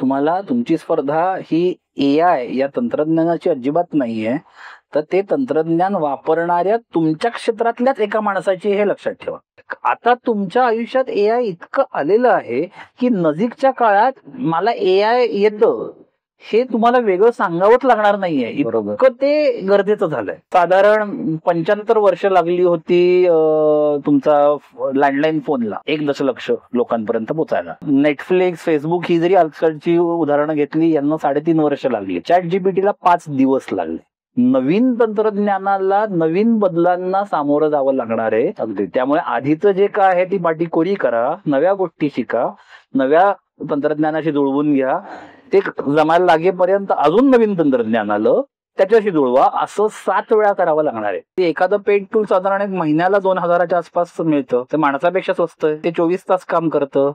तुम्हाला तुमची स्पर्धा ही AI या तंत्रज्ञानाची अजिबात नाहीये, तर ते तंत्रज्ञान वापरणाऱ्या तुमच्या क्षेत्रातल्याच एका माणसाची हे लक्षात ठेवा. आता तुमच्या आयुष्यात AI इतकं आलेलं आहे की नजीकच्या काळात मला AI येतं हे तुम्हाला वेगळं सांगावंच लागणार नाहीये, इतकं ते गरजेचं झालंय. साधारण 75 वर्ष लागली होती तुमचा लँडलाईन फोनला 1 दशलक्ष लोकांपर्यंत पोहोचायला. नेटफ्लिक्स, फेसबुक ही जरी आजकालची उदाहरणं घेतली, यांना 3.5 वर्ष लागली. ChatGPTला 5 दिवस लागले. नवीन तंत्रज्ञानाला, नवीन बदलांना सामोरं जावं लागणार आहे. अगदी त्यामुळे आधीचं जे काय आहे ती पाठी कोरी करा, नव्या गोष्टी शिका, नव्या तंत्रज्ञानाशी जुळवून घ्या. ते जमायला लागेपर्यंत अजून नवीन तंत्रज्ञान आलं त्याच्याशी जुळवा, असं 7 वेळा करावं लागणार आहे. एखादं पेड टूल साधारण 1 महिन्याला 2,000च्या आसपास मिळतं. ते माणसापेक्षा स्वस्त आहे. ते 24 तास काम करतं.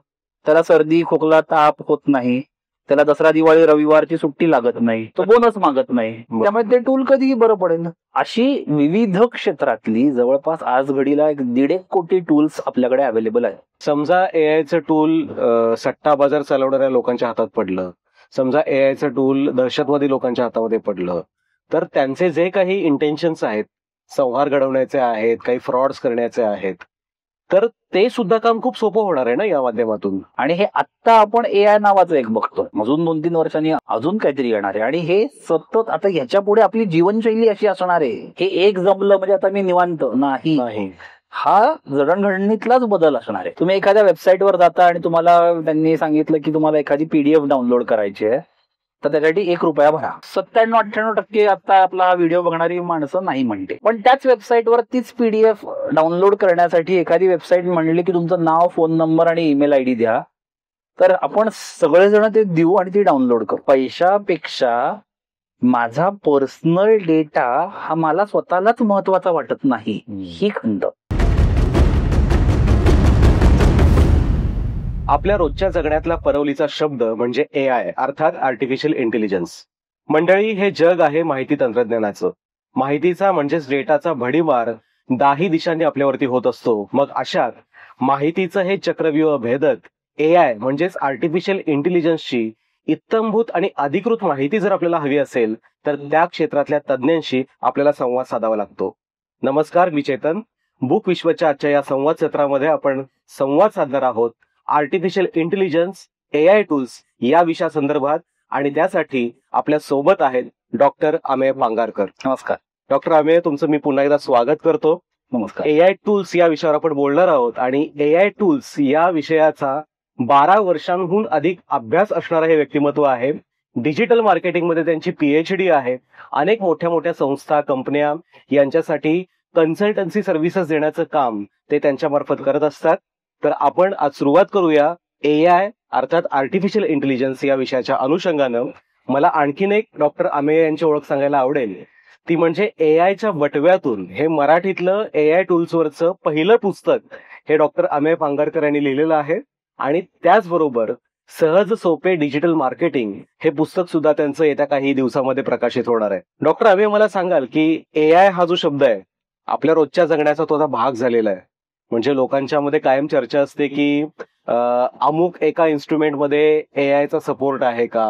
त्याला सर्दी, खोकला, ताप होत नाही. त्याला दसरा, दिवाळी, रविवारची सुट्टी लागत नाही. तो बोनस मागत नाही. त्यामुळे ते टूल कधीही बरं पडेल. अशी विविध क्षेत्रातली जवळपास आज घडीला 1.5 कोटी टूल्स आपल्याकडे अवेलेबल आहेत. समजा एआयचं टूल सट्टा बाजार चालवणाऱ्या लोकांच्या हातात पडलं, समजा एआयचं टूल दहशतवादी लोकांच्या हातामध्ये पडलं, तर त्यांचे जे काही इंटेन्शन्स आहेत, संहार घडवण्याचे आहेत, काही फ्रॉड्स करण्याचे आहेत, तर ते सुद्धा काम खूप सोपं होणार आहे ना या माध्यमातून. आणि हे आत्ता आपण AI नावाचं एक बघतोय. अजून 2-3 वर्षांनी अजून काहीतरी येणार आहे. आणि हे सतत आता ह्याच्या पुढे आपली जीवनशैली अशी असणार आहे. हे एक जमलं म्हणजे आता मी निवांत नाही. हा जडणघडणीतलाच बदल असणार आहे. तुम्ही एखाद्या वेबसाईटवर जाता आणि तुम्हाला त्यांनी सांगितलं की तुम्हाला एखादी PDF डाउनलोड करायची आहे, तर त्यासाठी ₹1 भरा. 97-98% आता आपला हा व्हिडिओ बघणारी माणसं नाही म्हणते. पण त्याच वेबसाईटवर तीच PDF डाउनलोड करण्यासाठी एखादी वेबसाईट म्हणली की तुमचं नाव, फोन नंबर आणि ईमेल ID द्या, तर आपण सगळेजण ते देऊ आणि ती डाउनलोड करू. पैशापेक्षा माझा पर्सनल डेटा हा मला स्वतःलाच महत्वाचा वाटत नाही, ही खंत. आपल्या रोजच्या जगण्यातला परवलीचा शब्द म्हणजे AI अर्थात आर्टिफिशियल इंटेलिजन्स. मंडळी, हे जग आहे माहिती तंत्रज्ञानाचं. माहितीचा म्हणजेच डेटाचा भडीमार 10 दिशांनी आपल्यावरती होत असतो. मग अशात माहितीचं हे चक्रव्यूह भेदत AI म्हणजेच आर्टिफिशियल इंटेलिजन्सची इत्तमभूत आणि अधिकृत माहिती जर आपल्याला हवी असेल, तर त्या क्षेत्रातल्या तज्ज्ञांशी आपल्याला संवाद साधावा लागतो. नमस्कार, मी चेतन. बुक विश्वच्या आजच्या या संवाद सत्रामध्ये आपण संवाद साधणार आहोत आर्टिफिशियल इंटेलिजन्स, AI टूल्स या विषयासंदर्भात. आणि त्यासाठी आपल्या सोबत आहेत डॉक्टर अमेय पांगारकर. नमस्कार डॉक्टर अमेय, तुमचं मी पुन्हा एकदा स्वागत करतो. नमस्कार. AI टूल्स या विषयावर आपण बोलणार आहोत आणि AI टूल्स या विषयाचा 12 वर्षांहून अधिक अभ्यास असणारं हे व्यक्तिमत्व आहे. डिजिटल मार्केटिंगमध्ये त्यांची PhD आहे. अनेक मोठ्या मोठ्या संस्था, कंपन्या यांच्यासाठी कन्सल्टन्सी सर्व्हिसेस देण्याचं काम ते त्यांच्या मार्फत करत असतात. तर आपण आज सुरुवात करूया AI अर्थात आर्टिफिशियल इंटेलिजन्स या विषयाच्या अनुषंगानं. मला आणखीन एक डॉक्टर अमेय यांची ओळख सांगायला आवडेल, ती म्हणजे AIच्या वटव्यातून हे मराठीतलं AI टूल्सवरचं पहिलं पुस्तक हे डॉक्टर अमेय पांगारकर यांनी लिहिलेलं आहे. आणि त्याचबरोबर सहज सोपे डिजिटल मार्केटिंग हे पुस्तक सुद्धा त्यांचं येत्या काही दिवसामध्ये प्रकाशित होणार आहे. डॉक्टर अमेय, मला सांगाल की AI हा जो शब्द आहे आपल्या रोजच्या जगण्याचा तो आता भाग झालेला आहे. म्हणजे लोकांच्या मध्ये कायम चर्चा असते की अमुक एका इन्स्ट्रुमेंटमध्ये AIचा सपोर्ट आहे का,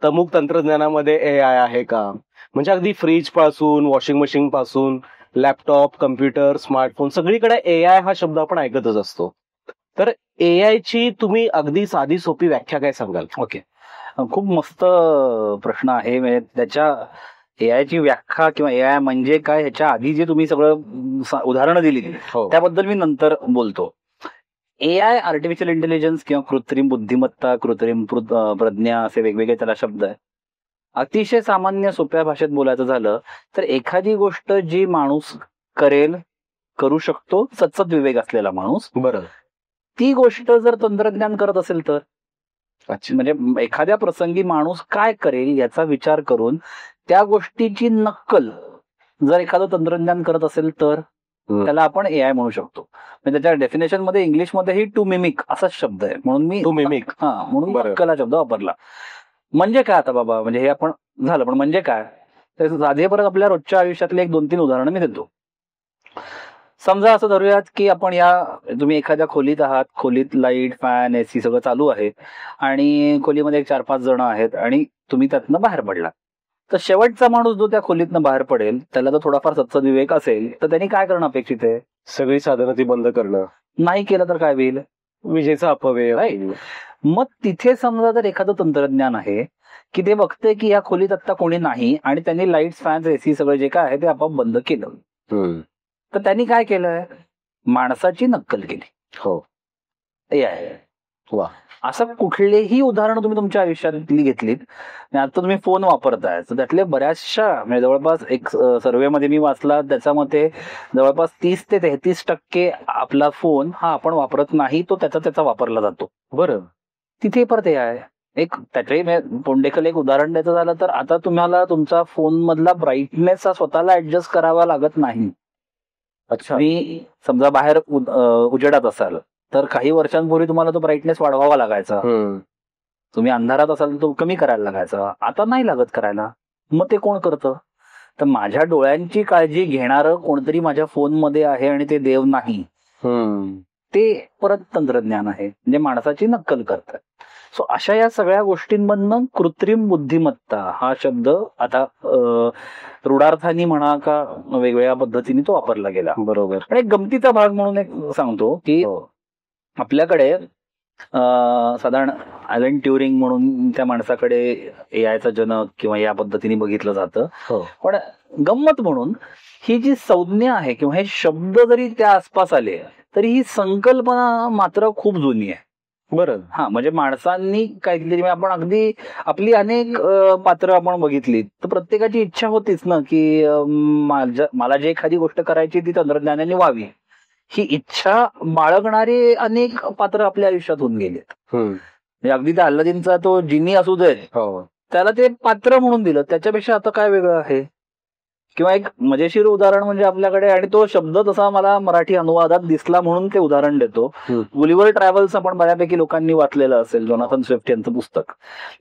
तमुक तंत्रज्ञानामध्ये AI आहे का. म्हणजे अगदी फ्रीज पासून, वॉशिंग मशीन पासून, लॅपटॉप, कम्प्युटर, स्मार्टफोन सगळीकडे AI हा शब्द आपण ऐकतच असतो. तर AIची तुम्ही अगदी साधी सोपी व्याख्या काय सांगाल? ओके, खूप मस्त प्रश्न आहे. म्हणजे त्याच्या AIची व्याख्या किंवा AI म्हणजे काय ह्याच्या आधी जे तुम्ही सगळं उदाहरणं दिली त्याबद्दल मी नंतर बोलतो. AI आर्टिफिशियल इंटेलिजन्स किंवा कृत्रिम बुद्धिमत्ता, कृत्रिम प्रज्ञा असे वेगवेगळे त्याला शब्द आहे. अतिशय सामान्य सोप्या भाषेत बोलायचं झालं तर एखादी गोष्ट जी माणूस करू शकतो, सतत विवेक असलेला माणूस, बरं, ती गोष्ट जर तंत्रज्ञान करत असेल तर, म्हणजे एखाद्या प्रसंगी माणूस काय करेल याचा विचार करून त्या गोष्टीची नक्कल जर एखादं तंत्रज्ञान करत असेल तर त्याला आपण AI म्हणू शकतो. म्हणजे त्याच्या डेफिनेशन मध्ये इंग्लिशमध्ये ही टू मिमिक असाच शब्द आहे, म्हणून मी टू मिमिक म्हणून नक्कल हा शब्द वापरला. म्हणजे काय आता बाबा, म्हणजे हे आपण झालं, पण म्हणजे काय, साधे परत आपल्या रोजच्या आयुष्यातले 1-2-3 उदाहरणं मी देतो. समजा असं धरूयात की आपण तुम्ही एखाद्या खोलीत आहात, खोलीत लाईट, फॅन, एसी सगळं चालू आहे आणि खोलीमध्ये 4-5 जण आहेत आणि तुम्ही त्यातनं बाहेर पडला. तर शेवटचा माणूस जो त्या खोलीतनं बाहेर पडेल त्याला जर थोडाफार सत्सद्विवेक असेल तर त्यांनी काय करणं अपेक्षित आहे? सगळी साधनं ती बंद करणं, नाही केलं तर काय होईल? विजेचा अपव्यय. Right. मग तिथे समजा जर एखादं तंत्रज्ञान आहे की ते बघते की या खोलीत आता कोणी नाही आणि त्यांनी लाईट, फॅन, एसी सगळं जे काय आहे ते आपोआप बंद केलं, तर त्यांनी काय केलंय? माणसाची नक्कल केली. हो. AI. वा. असं कुठलेही उदाहरण तुम्ही तुमच्या आयुष्यातली घेतलीत आणि आता तुम्ही फोन वापरताय तर त्यातले बऱ्याचशा म्हणजे जवळपास एक सर्व्हेमध्ये मी वाचला त्याच्या मते जवळपास 30 ते 33% आपला फोन हा आपण वापरत नाही, तो त्याचा वापरला जातो. बरं. तिथे परत हे आहे एक त्याच्याही पोंडेकल एक उदाहरण द्यायचं झालं तर आता तुम्हाला तुमचा फोन मधला ब्राईटनेस हा स्वतःला ऍडजस्ट करावा लागत नाही. अच्छा. तुम्ही समजा बाहेर उजेडात असाल तर काही वर्षांपूर्वी तुम्हाला तो ब्राईटनेस वाढवावा लागायचा. तुम्ही अंधारात असाल तर तो कमी करायला लागायचा. आता नाही लागत करायला. मग ते कोण करतं? तर माझ्या डोळ्यांची काळजी घेणारं कोणतरी माझ्या फोनमध्ये आहे आणि ते देव नाही. ते परत तंत्रज्ञान आहे म्हणजे माणसाची नक्कल करतात. सो अशा या सगळ्या गोष्टींमधनं कृत्रिम बुद्धिमत्ता हा शब्द आता रूढार्थानी म्हणा का वेगवेगळ्या पद्धतीने तो वापरला गेला. बरोबर. आणि एक गमतीचा भाग म्हणून एक सांगतो की आपल्याकडे साधारण ॲलन ट्युरिंग म्हणून त्या माणसाकडे एआयचा जनक किंवा या पद्धतीने बघितलं जातं. पण गंमत म्हणून ही जी संज्ञा आहे किंवा हे शब्द जरी त्या आसपास आले तरी ही संकल्पना मात्र खूप जुनी आहे. बरं. हा म्हणजे माणसांनी काहीतरी आपण अगदी आपली अनेक पात्र आपण बघितली तर प्रत्येकाची इच्छा होतीच ना की मला जे एखादी गोष्ट करायची ती तंत्रज्ञानाने व्हावी. ही इच्छा बाळगणारे अनेक पात्र आपल्या आयुष्यात होऊन गेलेत. म्हणजे अगदी त्या अल्लादीनचा तो जिनी असू दे त्याला ते पात्र म्हणून दिलं, त्याच्यापेक्षा आता काय वेगळं आहे? किंवा एक मजेशीर उदाहरण म्हणजे आपल्याकडे आणि तो शब्द तसा मला मराठी अनुवादात दिसला म्हणून ते उदाहरण देतो. गुलिव्हर ट्रॅव्हल्स आपण बऱ्यापैकी लोकांनी वाचलेलं असेल, जोनाथन स्विफ्ट यांचं पुस्तक.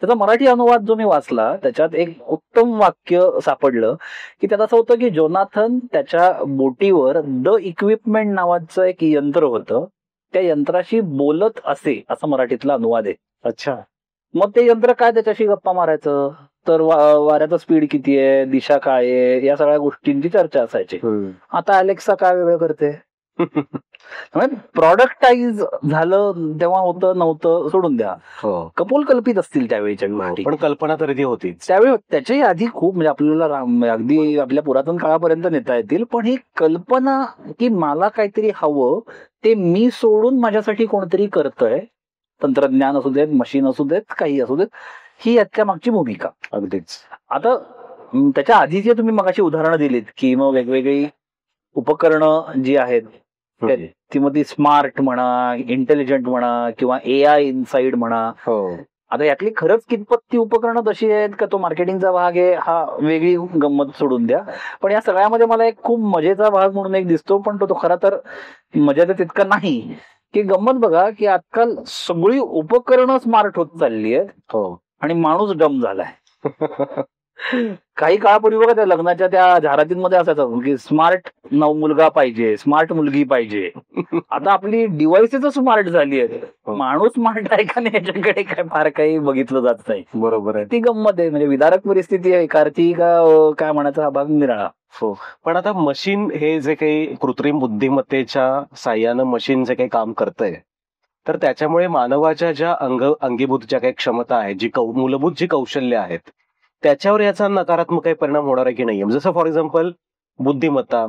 त्याचा मराठी अनुवाद जो मी वाचला त्याच्यात एक उत्तम वाक्य सापडलं की त्यात असं होतं की जोनाथन त्याच्या बोटीवर द इक्विपमेंट नावाचं एक यंत्र होतं, त्या यंत्राशी बोलत असे असं मराठीतला अनुवाद आहे. अच्छा. मग ते यंत्र काय त्याच्याशी गप्पा मारायचं तर वाऱ्याचा स्पीड किती आहे, दिशा काय आहे, या सगळ्या गोष्टींची चर्चा असायची. आता अलेक्सा काय वेगळं करते? प्रॉडक्टाईज झालं तेव्हा होतं नव्हतं सोडून द्या, कपोल कल्पित असतील त्यावेळीच्या गोष्टी, पण कल्पना तर ती होती त्यावेळी. त्याच्याही आधी खूप म्हणजे आपल्याला अगदी आपल्या पुरातन काळापर्यंत नेता येतील. पण ही कल्पना की मला काहीतरी हवं ते मी सोडून माझ्यासाठी कोणतरी करतंय, तंत्रज्ञान असू देत, मशीन असू देत, काही असू देत, ही याच्या मागची भूमिका. अगदीच. आता त्याच्या आधी जे तुम्ही मगाशी उदाहरणं दिलीत की मग वेगवेगळी उपकरणं जी आहेत ती मग ती स्मार्ट म्हणा, इंटेलिजंट म्हणा किंवा AI इनसाइड म्हणा, आता यातली खरंच कितपत ती उपकरणं तशी आहेत का तो मार्केटिंगचा भाग आहे हा वेगळी गंमत सोडून द्या. पण या सगळ्यामध्ये मला एक खूप मजेचा भाग म्हणून एक दिसतो, पण तो खरा तर मजेचा तितका नाही की गंमत बघा की आजकाल सगळी उपकरणं स्मार्ट होत चालली आहेत आणि माणूस डम झालाय. काही काळापूर्वी बघा त्या लग्नाच्या त्या जाहिरातींमध्ये असायचं की स्मार्ट मुलगा पाहिजे, स्मार्ट मुलगी पाहिजे. आता आपली डिव्हाइसेस स्मार्ट झाली आहेत, माणूस स्मार्ट आहे का नाही याच्याकडे काय फार काही बघितलं जात नाही. बरोबर आहे. ती गंमत आहे. म्हणजे विदारक परिस्थिती आहे, कार्ती का काय म्हणायचा हा भाग निराळा. पण आता मशीन हे जे काही कृत्रिम बुद्धिमत्तेच्या साह्यानं मशीन जे काही काम करतंय तर त्याच्यामुळे मानवाच्या ज्या अंगीभूत ज्या काही क्षमता आहेत, जी मूलभूत जी कौशल्य आहेत त्याच्यावर याचा नकारात्मक काही परिणाम होणार आहे की नाही? जसं फॉर एक्झाम्पल बुद्धिमत्ता,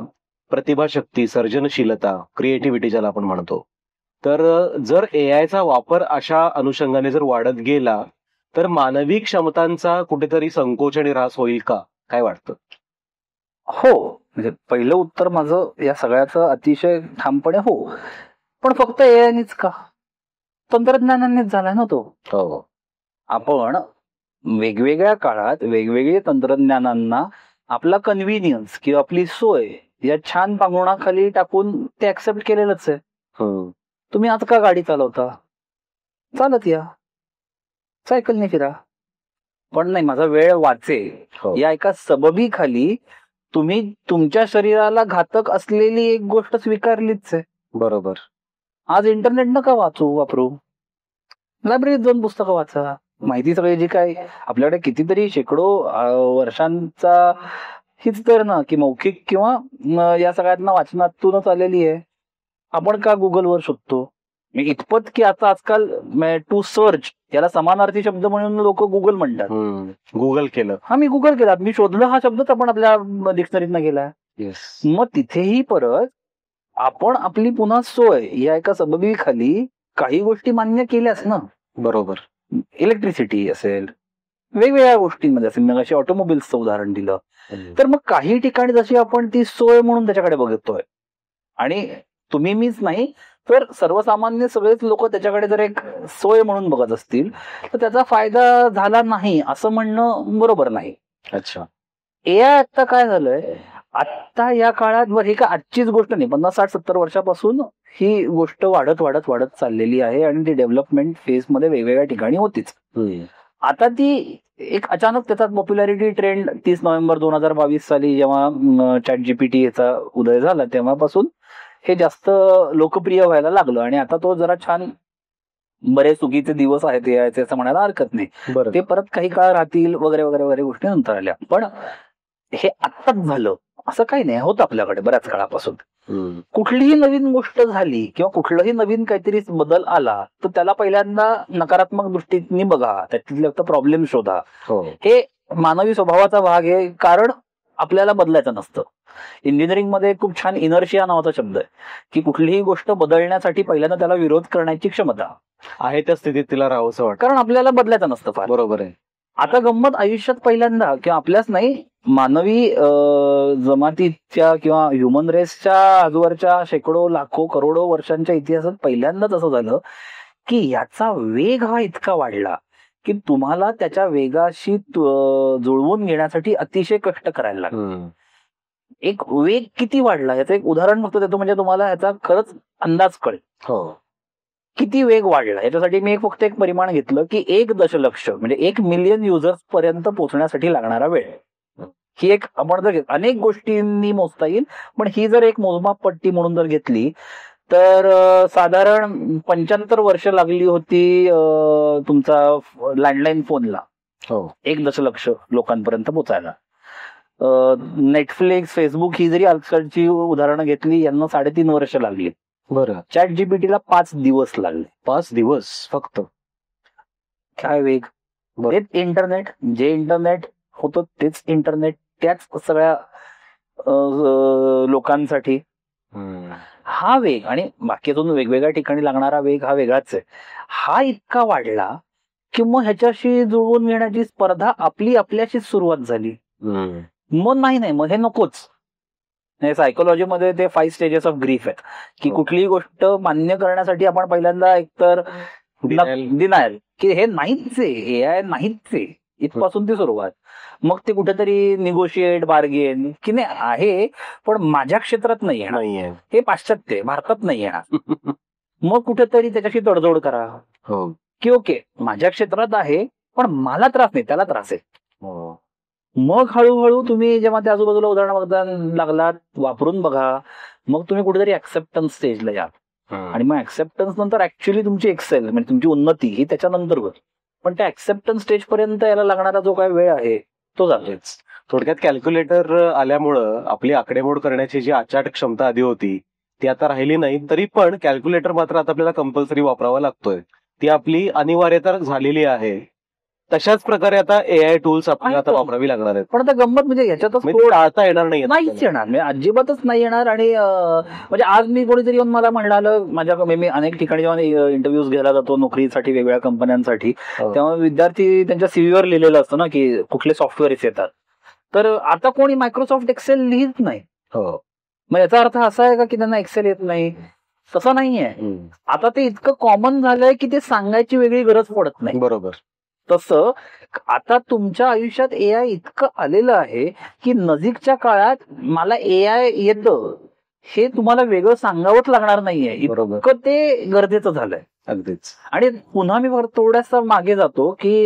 प्रतिभाशक्ती, सर्जनशीलता, क्रिएटिव्हिटी ज्याला आपण म्हणतो, तर जर एआयचा वापर अशा अनुषंगाने जर वाढत गेला तर मानवी क्षमतांचा कुठेतरी संकोच आणि ऱ्हास होईल का? काय वाटतं? हो, म्हणजे पहिलं उत्तर माझं या सगळ्याचं अतिशय ठामपणे हो. पण फक्त एआयनीच का, तंत्रज्ञानानेच झालाय ना तो. आपण वेगवेगळ्या काळात वेगवेगळ्या तंत्रज्ञानांना आपला कन्व्हिनियन्स किंवा आपली सोय या छान पांघरुणाखाली टाकून ते ऍक्सेप्ट केलेलंच आहे. तुम्ही आज का गाडी चालवता? चालत या, सायकलने फिरा. पण नाही माझा वेळ वाचेल या एका सबबी खाली तुम्ही तुमच्या शरीराला घातक असलेली एक गोष्ट स्वीकारलीच आहे. बरोबर. आज इंटरनेट नका वापरू, लायब्ररीत जाऊन पुस्तकं वाचा. माहिती सगळी जी काय आपल्याकडे कितीतरी शेकडो वर्षांचा हीच तर ना की मौखिक किंवा या सगळ्यांना वाचनातूनच आलेली आहे. आपण का गुगलवर शोधतो? इतपत की आता आजकाल टू सर्च याला समानार्थी शब्द म्हणून लोक गुगल म्हणतात. गुगल केलं. हा, मी गुगल केला, मी शोधलं, हा शब्दच आपण आपल्या डिक्शनरीतनं गेला. मग तिथेही परत आपण आपली पुन्हा सोय या एका सबबीखाली काही गोष्टी मान्य केल्याच ना. बरोबर. इलेक्ट्रिसिटी असेल, वेगवेगळ्या गोष्टींमध्ये असेल, मग अशी ऑटोमोबाईल्सचं उदाहरण दिलं तर मग काही ठिकाणी जशी आपण ती सोय म्हणून त्याच्याकडे बघतोय, आणि तुम्ही मीच नाही तर सर्वसामान्य सगळेच लोक त्याच्याकडे जर एक सोय म्हणून बघत असतील तर त्याचा फायदा झाला नाही असं म्हणणं बरोबर नाही. अच्छा. एआय आता काय झालंय, आता या काळात बरं, ही का आजचीच गोष्ट नाही, 50-60-70 वर्षापासून ही गोष्ट वाढत वाढत वाढत चाललेली आहे आणि ती डेव्हलपमेंट फेज मध्ये वेगवेगळ्या ठिकाणी होतीच. आता ती एक अचानक त्याचा पॉप्युलॅरिटी ट्रेंड 30 नोव्हेंबर 2022 साली जेव्हा ChatGPT याचा उदय झाला तेव्हापासून हे जास्त लोकप्रिय व्हायला लागलं आणि आता तो जरा छान, बरेच चुकीचे दिवस आहेत यायचे असं म्हणायला हरकत नाही. ते परत काही काळ राहतील वगैरे वगैरे वगैरे गोष्टी नंतर आल्या. पण हे आत्ताच झालं असं काही नाही, होतं आपल्याकडे बऱ्याच काळापासून. कुठलीही नवीन गोष्ट झाली किंवा कुठलाही नवीन काहीतरी बदल आला तर त्याला पहिल्यांदा नकारात्मक दृष्टीने बघा, त्यातले प्रॉब्लेम शोधा. हे मानवी स्वभावाचा भाग आहे, कारण आपल्याला बदलायचं नसतं. इंजिनिअरिंग मध्ये खूप छान इनर्शिया नावाचा शब्द आहे की कुठलीही गोष्ट बदलण्यासाठी पहिल्यांदा त्याला विरोध करण्याची क्षमता आहे, त्या स्थितीत तिला राहावंसं वाटतं, कारण आपल्याला बदलायचं नसतं फार. बरोबर आहे. आता गंमत आयुष्यात पहिल्यांदा किंवा आपल्याच नाही, मानवी जमातीच्या किंवा ह्युमन रेसच्या आजवरच्या शेकडो लाखो करोडो वर्षांच्या इतिहासात पहिल्यांदाच असं झालं की याचा वेग हा इतका वाढला की तुम्हाला त्याच्या वेगाशी जुळवून घेण्यासाठी अतिशय कष्ट करायला लागले. एक वेग किती वाढला याचं एक उदाहरण फक्त देतो म्हणजे तुम्हाला याचा खरंच अंदाज कळेल किती वेग वाढला. याच्यासाठी मी फक्त एक परिमाण घेतलं की 1 दशलक्ष म्हणजे 1 मिलियन युजर्स पर्यंत पोहोचण्यासाठी लागणारा वेळ. ही एक आपण जर अनेक गोष्टींनी मोजता येईल, पण ही जर एक मोजमाप पट्टी म्हणून जर घेतली तर साधारण 75 वर्ष लागली होती तुमचा लँडलाईन फोनला 1 दशलक्ष लोकांपर्यंत पोहोचायला. नेटफ्लिक्स, फेसबुक ही जरी आजकालची उदाहरणं घेतली यांना 3.5 वर्ष लागली. बरं. ChatGPT ला 5 दिवस लागले. 5 दिवस फक्त. काय वेग. तेच इंटरनेट, जे इंटरनेट होतं तेच इंटरनेट त्याच सगळ्या लोकांसाठी. हा वेग आणि बाकीतून वेगवेगळ्या ठिकाणी लागणारा वेग हा वेगळाच आहे. हा इतका वाढला की मग ह्याच्याशी जुळवून घेण्याची स्पर्धा आपल्याशीच सुरुवात झाली. मग नाही मग हे नकोच. सायकोलॉजीमध्ये ते 5 स्टेजेस ऑफ ग्रीफ आहेत की कुठलीही गोष्ट मान्य करण्यासाठी आपण पहिल्यांदा एकतर डिनायल की हे नाहीच आहे, एआय नाहीच आहे, इथपासून ती सुरुवात. मग ते कुठेतरी निगोशिएट, बार्गेन की नाही आहे पण माझ्या क्षेत्रात नाही येणार, हे पाश्चात्य भारतात नाही येणार. मग कुठेतरी त्याच्याशी तडजोड करा की ओके माझ्या क्षेत्रात आहे पण मला त्रास नाही, त्याला त्रास आहे. मग हळूहळू तुम्ही जेव्हा त्या आजूबाजूला उदाहरण बघता लागलात, वापरून बघा, मग तुम्ही कुठेतरी ऍक्सेप्टन्स स्टेजला या आणि मग ऍक्सेप्टन्स नंतर ऍक्च्युअली तुमची एक्सेल म्हणजे तुमची उन्नती ही त्याच्यानंतर होत. पण त्या ऍक्सेप्टन्स स्टेज पर्यंत याला लागणारा जो काय वेळ आहे तो जातोच. थोडक्यात कॅल्क्युलेटर आल्यामुळं आपली आकडेमोड करण्याची जी अचाट क्षमता आधी होती ती आता राहिली नाही. तरी पण कॅल्क्युलेटर मात्र आता आपल्याला कंपल्सरी वापरावा लागतोय, ती आपली अनिवार्यता झालेली आहे. तशाच प्रकारे आता एआय टूल्स आपल्याला आता वापरावी लागणार आहेत. पण आता गंमत म्हणजे याच्यातच आता येणार नाहीच येणार, म्हणजे अजिबातच नाही येणार. आणि म्हणजे आज मी कोणीतरी येऊन मला म्हणलं, माझ्या मी अनेक ठिकाणी जेव्हा इंटरव्ह्यूज घ्यायला जातो नोकरीसाठी वेगवेगळ्या कंपन्यांसाठी, तेव्हा विद्यार्थी त्यांच्या सीव्हीवर लिहिलेलं असतं ना की कुठले सॉफ्टवेअर्स येतात, तर आता कोणी मायक्रोसॉफ्ट एक्सेल लिहित नाही. मग याचा अर्थ असा आहे का की त्यांना एक्सेल येत नाही? तसं नाहीये. आता ते इतकं कॉमन झालंय की ते सांगायची वेगळी गरज पडत नाही. बरोबर. तसं आता तुमच्या आयुष्यात एआय इतकं आलेलं आहे की नजीकच्या काळात मला एआय येतं हे तुम्हाला वेगळं सांगावंच लागणार नाहीये, इतकं ते गरजेचं झालंय. अगदीच. आणि पुन्हा मी थोडासा मागे जातो की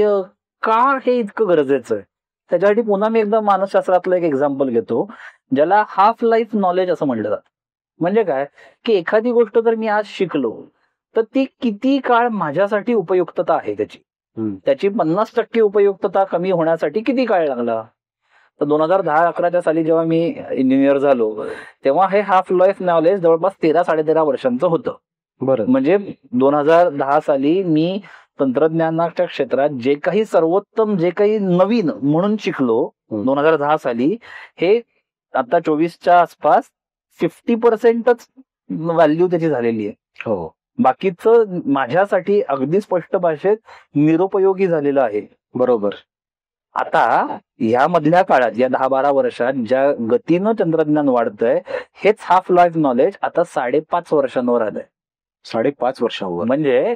का हे इतकं गरजेचं आहे, त्याच्यासाठी पुन्हा मी एकदा मानसशास्त्रातलं एक एक्झाम्पल घेतो ज्याला हाफ लाईफ नॉलेज असं म्हटलं जातं. म्हणजे काय की एखादी गोष्ट जर मी आज शिकलो तर ती किती काळ माझ्यासाठी उपयुक्तता आहे त्याची 50% उपयुक्तता कमी होण्यासाठी किती काळ लागला. तर 2010-11च्या साली जेव्हा मी इंजिनियर झालो तेव्हा हे हाफ लाईफ नॉलेज जवळपास 13-13.5 वर्षांचं होतं. बरं. म्हणजे 2010 साली मी तंत्रज्ञानाच्या क्षेत्रात जे काही सर्वोत्तम जे काही नवीन म्हणून शिकलो 2010 साली, हे आता 24च्या आसपास 50%च व्हॅल्यू त्याची झालेली आहे. हो. बाकीचं माझ्यासाठी अगदी स्पष्ट भाषेत निरुपयोगी झालेलं आहे. बरोबर. आता या मधल्या काळात या 10-12 वर्षात ज्या गतीनं तंत्रज्ञान वाढतंय हेच हाफ लाईफ नॉलेज आता 5.5 वर्षांवर आलंय. 5.5 वर्षांवर. म्हणजे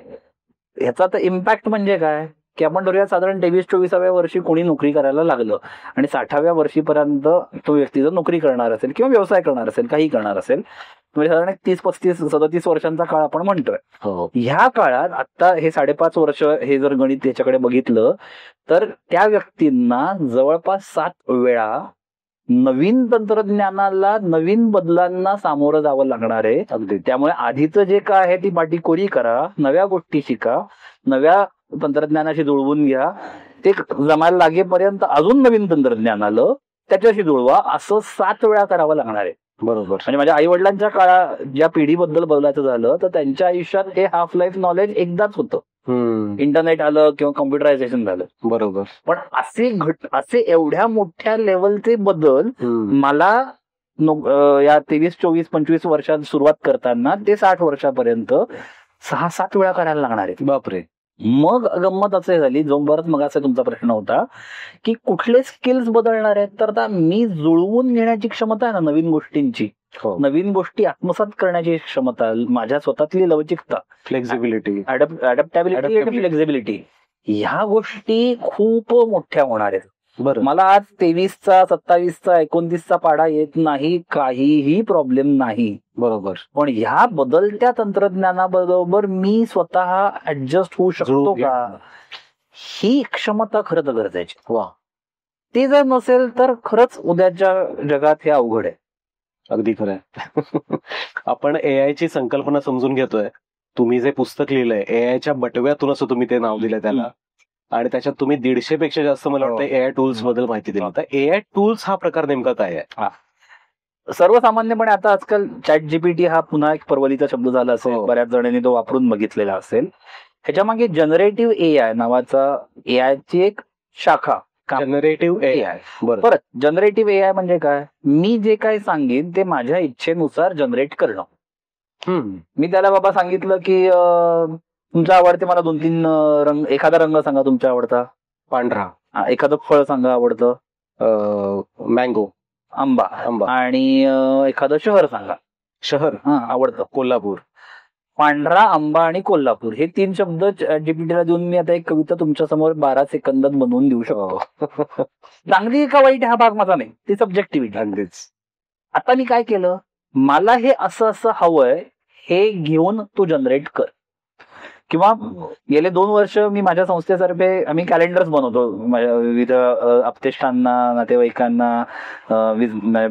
ह्याचा तर इम्पॅक्ट म्हणजे काय की आपण धरूया साधारण 23-24व्या वर्षी कोणी नोकरी करायला लागलं आणि 60व्या वर्षीपर्यंत तो व्यक्ती जर नोकरी करणार असेल किंवा व्यवसाय करणार असेल काही करणार असेल म्हणजे साधारण 30-35-37 वर्षांचा काळ आपण म्हणतोय. ह्या काळात आता हे 5.5 वर्ष हे जर गणित त्याच्याकडे बघितलं तर त्या व्यक्तींना जवळपास 7 वेळा नवीन तंत्रज्ञानाला नवीन बदलांना सामोरं जावं लागणार आहे. अगदी. त्यामुळे आधीचं जे काय आहे ती पाठीकोरी करा, नव्या गोष्टी शिका, नव्या तंत्रज्ञानाशी जुळवून घ्या, ते जमायला लागेपर्यंत अजून नवीन तंत्रज्ञान आलं त्याच्याशी जुळवा, असं 7 वेळा करावं लागणार आहे. बरोबर. म्हणजे माझ्या आई वडिलांच्या काळात ज्या पिढीबद्दल बोलायचं झालं तर त्यांच्या आयुष्यात हे हाफ लाईफ नॉलेज एकदाच होतं. इंटरनेट आलं किंवा कम्प्युटरायझेशन झालं. बरोबर. पण असे एवढ्या मोठ्या लेवलचे बदल मला या 23-24-25 वर्षात सुरुवात करताना ते 60 वर्षापर्यंत 6-7 वेळा करायला लागणार आहे. बापरे. मग गंमत असे झाली, जो परत मग असा तुमचा प्रश्न होता की कुठले स्किल्स बदलणार आहेत, तर आता मी जुळवून घेण्याची क्षमता आहे ना नवीन गोष्टींची, नवीन गोष्टी आत्मसात करण्याची क्षमता, माझ्या स्वतःतली लवचिकता, फ्लेक्झिबिलिटी, अडॅप्टॅबिलिटी आणि फ्लेक्झिबिलिटी, ह्या गोष्टी खूप मोठ्या होणार आहेत. बरं. मला आज 23चा 27चा 29चा पाढा येत नाही, काहीही प्रॉब्लेम नाही. बरोबर. पण ह्या बदलत्या तंत्रज्ञानाबरोबर मी स्वतः ऍडजस्ट होऊ शकतो का, ही क्षमता खरं तर गरजेची. वा. ते जर नसेल तर खरंच उद्याच्या जगात हे अवघड आहे. अगदी खरं आहे. आपण AI ची संकल्पना समजून घेतोय. तुम्ही जे पुस्तक लिहिलंय AI च्या बटव्यातून असं तुम्ही ते नाव दिलंय त्याला, आणि त्याच्यात तुम्ही 150 पेक्षा जास्त मला वाटतं AI टूल्स बद्दल माहिती दिली. तर AI टूल्स हा प्रकार नेमका काय आहे? सर्वसामान्यपणे आता आजकाल चॅट-जीपीटी हा पुन्हा एक परवलीचा शब्द झाला असेल, बऱ्याच जणांनी तो वापरून बघितलेला असेल. ह्याच्यामागे जनरेटिव्ह AI नावाचा AI ची एक शाखा. Generative AI. बरं. परत जनरेटिव्ह AI म्हणजे काय, मी जे काय सांगेन ते माझ्या इच्छेनुसार जनरेट करणं. मी त्याला बाबा सांगितलं की तुमच्या आवडते मला 2-3 रंग, एखादा रंग सांगा तुमच्या आवडता. पांढरा. एखादं फळ सांगा आवडतं. मँगो. आंबा. आणि एखादं शहर सांगा. शहर आवडतं. कोल्हापूर. पांढरा, आंबा आणि कोल्हापूर हे 3 शब्द जीपीटीला देऊन मी आता एक कविता तुमच्या समोर 12 सेकंदात बनवून देऊ शकतो. चांगली का वाईट हा भाग माझा नाही, ती सब्जेक्टिव्हिटी. अगदीच. आता मी काय केलं, मला हे असं असं हवंय हे घेऊन तू जनरेट कर. किंवा गेले 2 वर्ष मी माझ्या संस्थेतर्फे आम्ही कॅलेंडर्स बनवतो विविध आपतेष्टांना, नातेवाईकांना,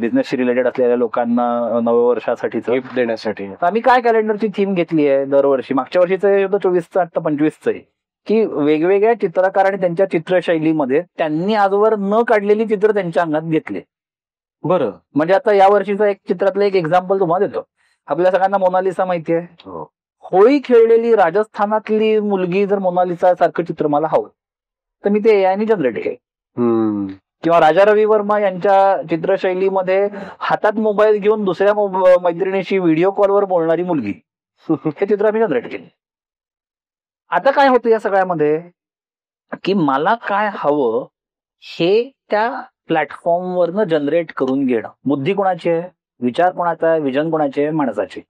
बिझनेसशी रिलेटेड असलेल्या लोकांना नववर्षासाठीचं गिफ्ट देण्यासाठी. आम्ही काय कॅलेंडरची थीम घेतली आहे दरवर्षी, मागच्या वर्षीचं होतं 24चं, आता 25चं आहे, की वेगवेगळ्या चित्रकार आणि त्यांच्या चित्रशैलीमध्ये त्यांनी आजवर न काढलेली चित्र त्यांच्या अंगात घेतले. बरं. म्हणजे आता या वर्षीचं एक चित्रातलं एक एक्झाम्पल तुम्हाला देतो. आपल्या सगळ्यांना मोनालिसा माहिती आहे. होळी खेळलेली राजस्थानातली मुलगी जर मोनालिसा सारखं चित्र मला हवं तर मी ते AI ने जनरेट केलं. किंवा राजा रवी वर्मा यांच्या चित्रशैलीमध्ये हातात मोबाईल घेऊन दुसऱ्या मैत्रिणीशी व्हिडिओ कॉलवर बोलणारी मुलगी, हे चित्र आम्ही जनरेट केलं. आता काय होतं या सगळ्यामध्ये की मला काय हवं हे त्या प्लॅटफॉर्मवरनं जनरेट करून घेणं. बुद्धी कोणाची आहे, विचार कोणाचा आहे, विजन कोणाचे आहे, माणसाचे.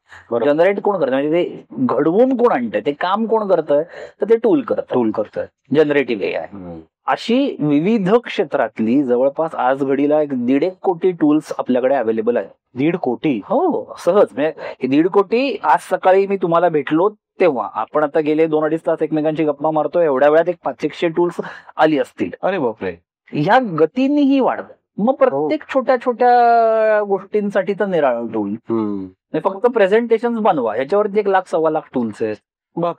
जनरेट कोण करतंय, म्हणजे ते घडवून कोण आणतंय, ते काम कोण करतंय, तर ते टूल करतंय. Generative AI. अशी विविध क्षेत्रातली जवळपास आज घडीला 1.5 कोटी टूल्स आपल्याकडे अवेलेबल आहेत. 1.5 कोटी? हो, सहज. म्हणजे 1.5 कोटी. आज सकाळी मी तुम्हाला भेटलो तेव्हा, आपण आता गेले 2-2.5 तास एकमेकांची गप्पा मारतो, एवढ्या वेळात 500-600 टूल्स आली असतील. अरे बापरे. ह्या गतीनेही वाढत. मग प्रत्येक छोट्या छोट्या गोष्टींसाठी तर निराळ टूल. फक्त प्रेझेंटेशन बनवा ह्याच्यावरती 1,00,000 1,15,00,000 टूल्स आहेत.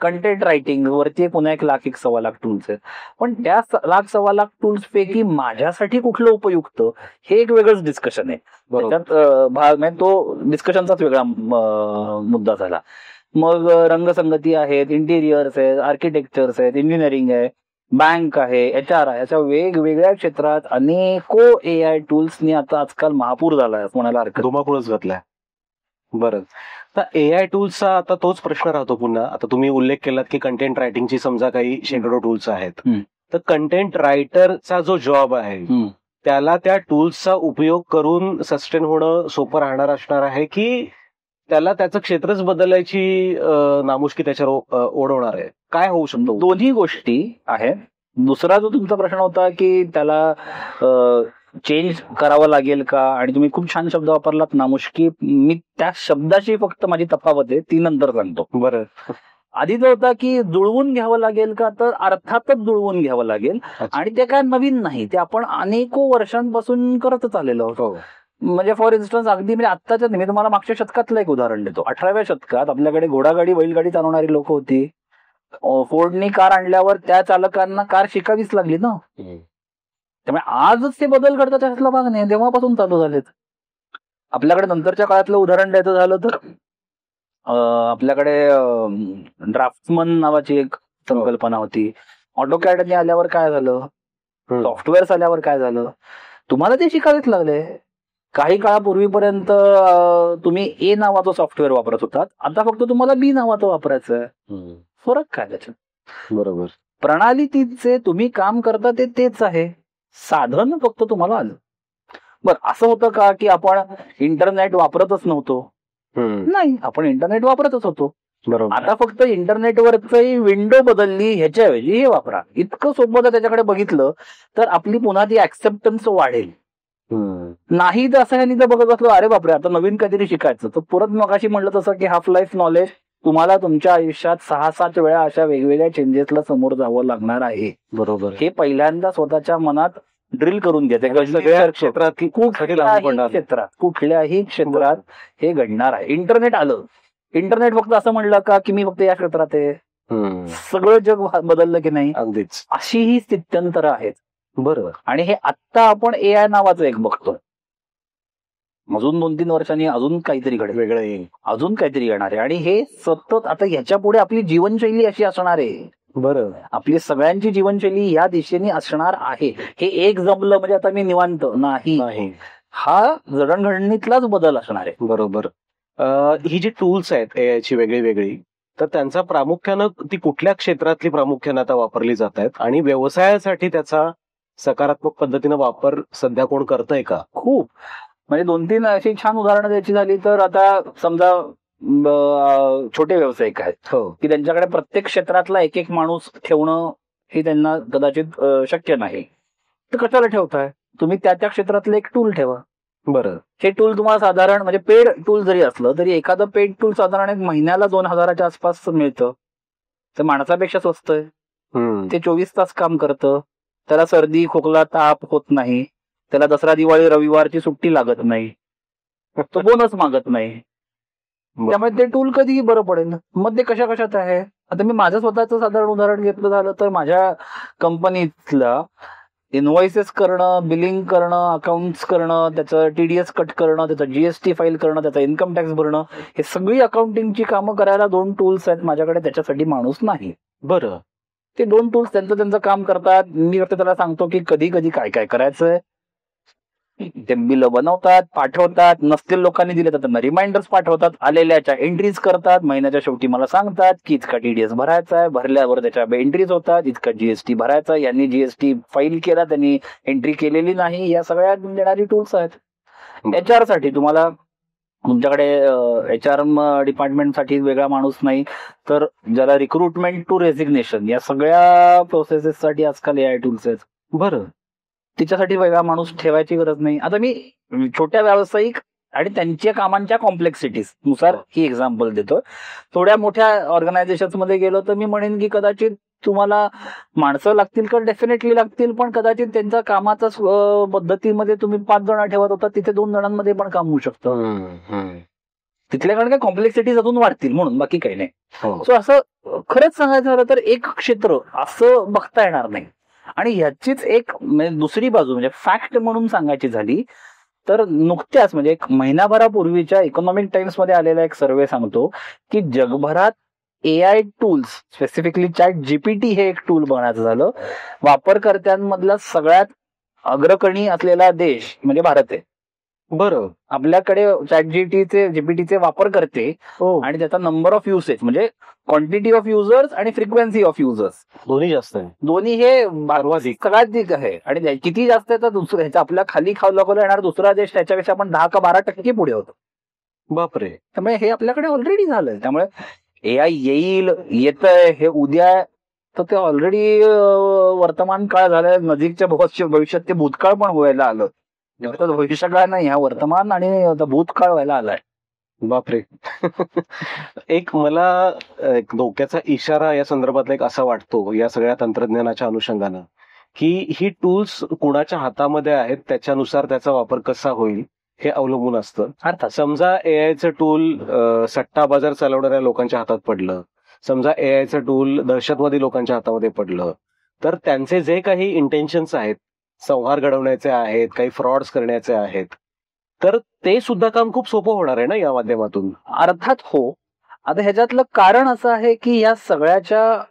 कंटेंट रायटिंग वरती पुन्हा 1,00,000 1,15,00,000 टूल्स आहेत. पण त्या 1,00,000 1,15,00,000 टूल्स पैकी माझ्यासाठी कुठलं उपयुक्त हे एक वेगळंच डिस्कशन आहे. त्याच्यात म्हणजे तो डिस्कशनचाच वेगळा मुद्दा झाला. मग रंगसंगती आहेत, इंटिरियर्स आहेत, आर्किटेक्चर्स आहेत, इंजिनिअरिंग आहे, बँक आहे, HR आहे, अशा वेगवेगळ्या क्षेत्रात अनेको AI टूल्सनी आता आजकाल महापूर झालाय म्हणायला हरकत. धुमाकूळच घातलाय. बरं, तर AI टूल्सचा आता तोच प्रश्न राहतो पुन्हा. आता तुम्ही उल्लेख केलात की कंटेंट रायटिंगची समजा काही शेकडो टूल्स आहेत, तर कंटेंट रायटरचा जो जॉब आहे त्याला त्या टूल्सचा उपयोग करून सस्टेन होणं सोपं राहणार असणार आहे, की त्याला त्याचं क्षेत्रच बदलायची नामुष्की त्याच्यावर ओढवणार आहे? काय होऊ शकतो? दोन्ही गोष्टी आहेत. दुसरा जो तुमचा प्रश्न होता की त्याला चेंज करावं लागेल का, आणि तुम्ही खूप छान शब्द वापरलात नामुष्की. मी त्या शब्दाची फक्त माझी तफावत आहे ती नंतर सांगतो. बरं, आधी जो होता की जुळवून घ्यावं लागेल का, तर अर्थातच जुळवून घ्यावं लागेल. आणि ते काय नवीन नाही, ते आपण अनेको वर्षांपासून करतच आलेलो आहोत. म्हणजे फॉर इन्स्टन्स अगदी म्हणजे आत्ताच्या मी तुम्हाला मागच्या शतकातलं एक उदाहरण देतो. 18व्या शतकात आपल्याकडे घोडागाडी बैलगाडी चालवणारी लोक होती. फोर्डनी कार आणल्यावर त्या चालकांना कार शिकावीच लागली ना. त्यामुळे आजच ते बदल घडतात त्यातला भाग नाही, तेव्हापासून चालू झालेत. आपल्याकडे नंतरच्या काळातलं उदाहरण द्यायचं झालं तर आपल्याकडे ड्राफ्ट्समन नावाची एक संकल्पना होती. ऑटोकॅडने आल्यावर काय झालं, सॉफ्टवेअर्स आल्यावर काय झालं, तुम्हाला ते शिकावेच लागले. काही काळापूर्वीपर्यंत तुम्ही ए नावाचं सॉफ्टवेअर वापरत होतात, आता फक्त तुम्हाला बी नावाचं वापरायचं आहे. फरक काय त्याच्यात? बरोबर, प्रणाली तीच आहे, तुम्ही काम करता ते तेच आहे, साधन फक्त तुम्हाला आलं. बरं, असं होतं का की आपण इंटरनेट वापरतच नव्हतो? नाही, आपण इंटरनेट वापरतच होतो. बरोबर. आता फक्त इंटरनेटवरची विंडो बदलली, ह्याच्याऐवजी हे वापरा. इतकं सोपं जर त्याच्याकडे बघितलं तर आपली पुन्हा ती ऍक्सेप्टन्स वाढेल. नाही तर असं ह्यांनी जर बघत असलो अरे बापरे आता नवीन काहीतरी शिकायचं, तर परत मगाशी म्हणलं तसं की हाफ लाईफ नॉलेज तुम्हाला तुमच्या आयुष्यात 6-7 वेळा अशा वेगवेगळ्या चेंजेसला समोर जावं लागणार आहे. बरोबर, हे पहिल्यांदा स्वतःच्या मनात ड्रिल करून घ्यायचं. सगळ्या क्षेत्रात कुठल्याही क्षेत्रात हे घडणार आहे. इंटरनेट आलं, इंटरनेट फक्त असं म्हणलं का की मी फक्त या क्षेत्रात आहे, सगळं जग बदललं की नाही? अगदीच अशी ही स्थित्यंतरं आहेत. बरोबर. आणि हे आत्ता आपण AI नावाचं एक बघतोय. अजून 2-3 वर्षांनी अजून काहीतरी घडेल, वेगळं येईल, अजून काहीतरी येणार आहे. आणि हे सतत आता ह्याच्या पुढे आपली जीवनशैली अशी असणार आहे. बरं, आपली सगळ्यांची जीवनशैली या दिशेने असणार आहे. हे एक जमलं म्हणजे आता मी निवांत नाही, हा जडणघडणीतलाच बदल असणार आहे. बरोबर. ही जी टूल्स आहेत एआयची वेगळी वेगळी, तर त्यांचा प्रामुख्यानं ती कुठल्या क्षेत्रातली प्रामुख्यानं आता वापरली जात आहेत, आणि व्यवसायासाठी त्याचा सकारात्मक पद्धतीनं वापर सध्या कोण करतंय का? खूप, म्हणजे 2-3 अशी छान उदाहरणं द्यायची झाली तर आता समजा छोटे व्यावसायिक आहेत की त्यांच्याकडे प्रत्येक क्षेत्रातला एक माणूस ठेवणं हे त्यांना कदाचित शक्य नाही. तर कशाला ठेवताय तुम्ही? त्या क्षेत्रातलं एक टूल ठेवा. बरं, हे टूल तुम्हाला साधारण म्हणजे पेड टूल जरी असलं तरी एखादं पेड टूल साधारण एक महिन्याला 2,000च्या आसपास मिळतं. तर माणसापेक्षा स्वस्त आहे. ते 24 तास काम करतं. त्याला सर्दी खोकला ताप होत नाही. त्याला दसरा दिवाळी रविवारची सुट्टी लागत नाही. तो बोनस मागत नाही. त्यामुळे ते टूल कधीही बरं पडेल. मग ते कशात आहे? आता मी माझं स्वतःचं साधारण उदाहरण घेतलं झालं तर माझ्या कंपनीतला इनव्हॉइसेस करणं, बिलिंग करणं, अकाउंट्स करणं, त्याचं TDS कट करणं, त्याचं GST फाईल करणं, त्याचा इन्कम टॅक्स भरणं, हे सगळी अकाउंटिंगची कामं करायला 2 टूल्स आहेत माझ्याकडे. त्याच्यासाठी माणूस नाही. बरं, ते 2 टूल्स त्यांचं काम करतात. मी फक्त त्याला सांगतो की कधी कधी काय काय करायचंय. ते बिल बनवतात, पाठवतात. नसतील लोकांनी दिले तर त्यांना रिमाइंडर्स पाठवतात. आलेल्याच्या एंट्रीज करतात. महिन्याच्या शेवटी मला सांगतात की इतका TDS भरायचा आहे. भरल्यावर त्याच्या एंट्रीज होतात. इतका GST भरायचा. यांनी GST फाईल केला, त्यांनी एंट्री केलेली नाही. या सगळ्या देणारी टूल्स आहेत. HR साठी तुम्हाला तुमच्याकडे HR डिपार्टमेंटसाठी वेगळा माणूस नाही, तर ज्याला रिक्रुटमेंट टू रेझिग्नेशन या सगळ्या प्रोसेसेससाठी आजकाल AI टूल्स आहेत. बरं, तिच्यासाठी वेगळा माणूस ठेवायची गरज नाही. आता मी छोट्या व्यावसायिक आणि त्यांच्या कामांच्या कॉम्प्लेक्सिटीज नुसार ही एक्झाम्पल देतो. थोड्या मोठ्या ऑर्गनायझेशन्स मध्ये गेलो तर मी म्हणेन की कदाचित तुम्हाला माणसं लागतील का, डेफिनेटली लागतील, पण कदाचित त्यांच्या कामाच्या पद्धतीमध्ये तुम्ही 5 जण ठेवत होता तिथे 2 जणांमध्ये पण काम होऊ शकतं. तिथल्याकडे काय कॉम्प्लेक्सिटीज अजून वाढतील म्हणून, बाकी काही नाही. सो असं खरंच सांगायचं झालं तर एक क्षेत्र असं बघता येणार नाही. आणि ह्याचीच एक दुसरी बाजू म्हणजे फॅक्ट म्हणून सांगायची झाली तर नुकत्याच म्हणजे एक महिनाभरापूर्वीच्या इकॉनॉमिक टाइम्स मध्ये आलेला एक सर्व्हे सांगतो की जगभरात AI टूल्स, स्पेसिफिकली ChatGPT हे एक टूल बनायचं झालं, वापरकर्त्यांमधला सगळ्यात अग्रकणी असलेला देश म्हणजे भारत आहे. बरं. आपल्याकडे जीपीटीचे वापर करते आणि त्याचा नंबर ऑफ युसेज म्हणजे क्वांटिटी ऑफ युजर्स आणि फ्रिक्वेन्सी ऑफ युजर्स दोन्ही जास्त आहे. दोन्ही हे सगळ्यात अधिक आहे. आणि किती जास्त आहे तर दुसरं ह्याच्या आपल्या खाली खावला येणार दुसरा देश त्याच्यापेक्षा आपण 10 का 12% पुढे होतो. बापरे. त्यामुळे हे आपल्याकडे ऑलरेडी झालंय. त्यामुळे AI येईल, येतंय, हे उद्या तर ते ऑलरेडी वर्तमान काळ झालाय. नजीकच्या भविष्यात ते भूतकाळ पण व्हायला आलं. भविष्यकाळ नाही, ह्या वर्तमान आणि भूतकाळ व्हायला आलाय. बापरे. एक मला एक धोक्याचा इशारा या संदर्भातला एक असा वाटतो या सगळ्या तंत्रज्ञानाच्या अनुषंगानं की ही टूल्स कुणाच्या हातामध्ये आहेत त्याच्यानुसार त्याचा वापर कसा होईल हे अवलंबून असतं. अर्थात समजा एआयचं टूल सट्टा बाजार चालवणाऱ्या लोकांच्या हातात पडलं, समजा एआयचं टूल दहशतवादी लोकांच्या हातामध्ये पडलं, तर त्यांचे जे काही इंटेन्शन्स आहेत, संहार घडवण्याचे आहेत, काही फ्रॉड्स करण्याचे आहेत, तर ते सुद्धा काम खूप सोपं होणार आहे ना या माध्यमातून. अर्थात हो. आता ह्याच्यातलं कारण असं आहे की या सगळ्याच्या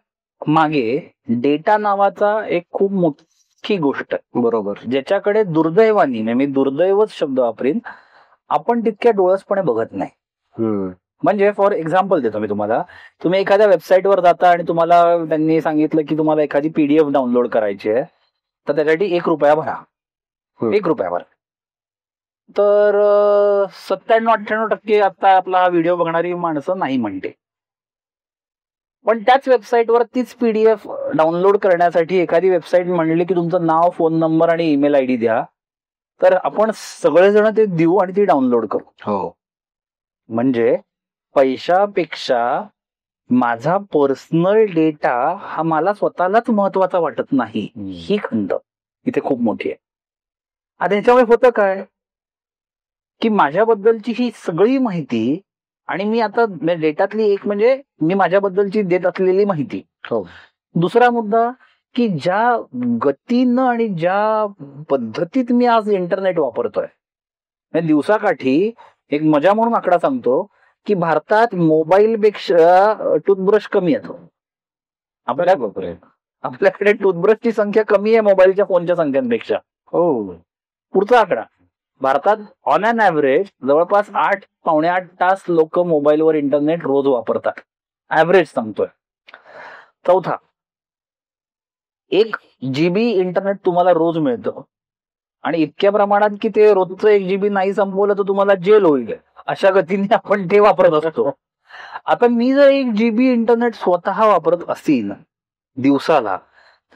मागे डेटा नावाचा एक खूप मोठी गोष्ट आहे. बरोबर. ज्याच्याकडे दुर्दैवाने, मी दुर्दैवच शब्द वापरीन, आपण तितक्या डोळसपणे बघत नाही. म्हणजे फॉर एक्झाम्पल देतो मी तुम्हाला. तुम्ही एखाद्या वेबसाईटवर जाता आणि तुम्हाला त्यांनी सांगितलं की तुम्हाला एखादी PDF डाउनलोड करायची आहे तर त्यासाठी ₹1 भरा. ₹1 भरा. तर 97-98% आता आपला हा व्हिडिओ बघणारी माणसं नाही म्हणते. पण त्याच वेबसाईटवर तीच PDF डाउनलोड करण्यासाठी एखादी वेबसाईट म्हणली की तुमचं नाव, फोन नंबर आणि ईमेल ID द्या, तर आपण सगळेजण ते देऊ आणि ती डाउनलोड करू. हो. म्हणजे पैशापेक्षा माझा पर्सनल डेटा हा मला स्वतःलाच महत्वाचा वाटत नाही, ही खंत इथे खूप मोठी आहे. आता ह्याच्यामुळे होतं काय की माझ्याबद्दलची ही सगळी माहिती, आणि मी आता डेटातली एक म्हणजे मी माझ्याबद्दलची देत असलेली माहिती. दुसरा मुद्दा की ज्या गतीनं आणि ज्या पद्धतीत मी आज इंटरनेट वापरतोय, दिवसाकाठी एक मजा म्हणून आकडा सांगतो की भारतात मोबाईलपेक्षा टूथब्रश कमी येतो. आपल्याकडे टूथब्रशची संख्या कमी आहे मोबाईलच्या फोनच्या संख्यांपेक्षा. पुढचा आकडा, भारतात ऑन अन ऍव्हरेज जवळपास 8 पावणे 8 तास लोक मोबाईलवर इंटरनेट रोज वापरतात. ऍव्हरेज सांगतोय. चौथा, 1 GB इंटरनेट तुम्हाला रोज मिळतं आणि इतक्या प्रमाणात की ते रोजचं 1 GB नाही संपवलं तर तुम्हाला जेल होईल, अशा गतीने आपण ते वापरत असतो. आता मी जर 1 GB इंटरनेट स्वतः वापरत असेल दिवसाला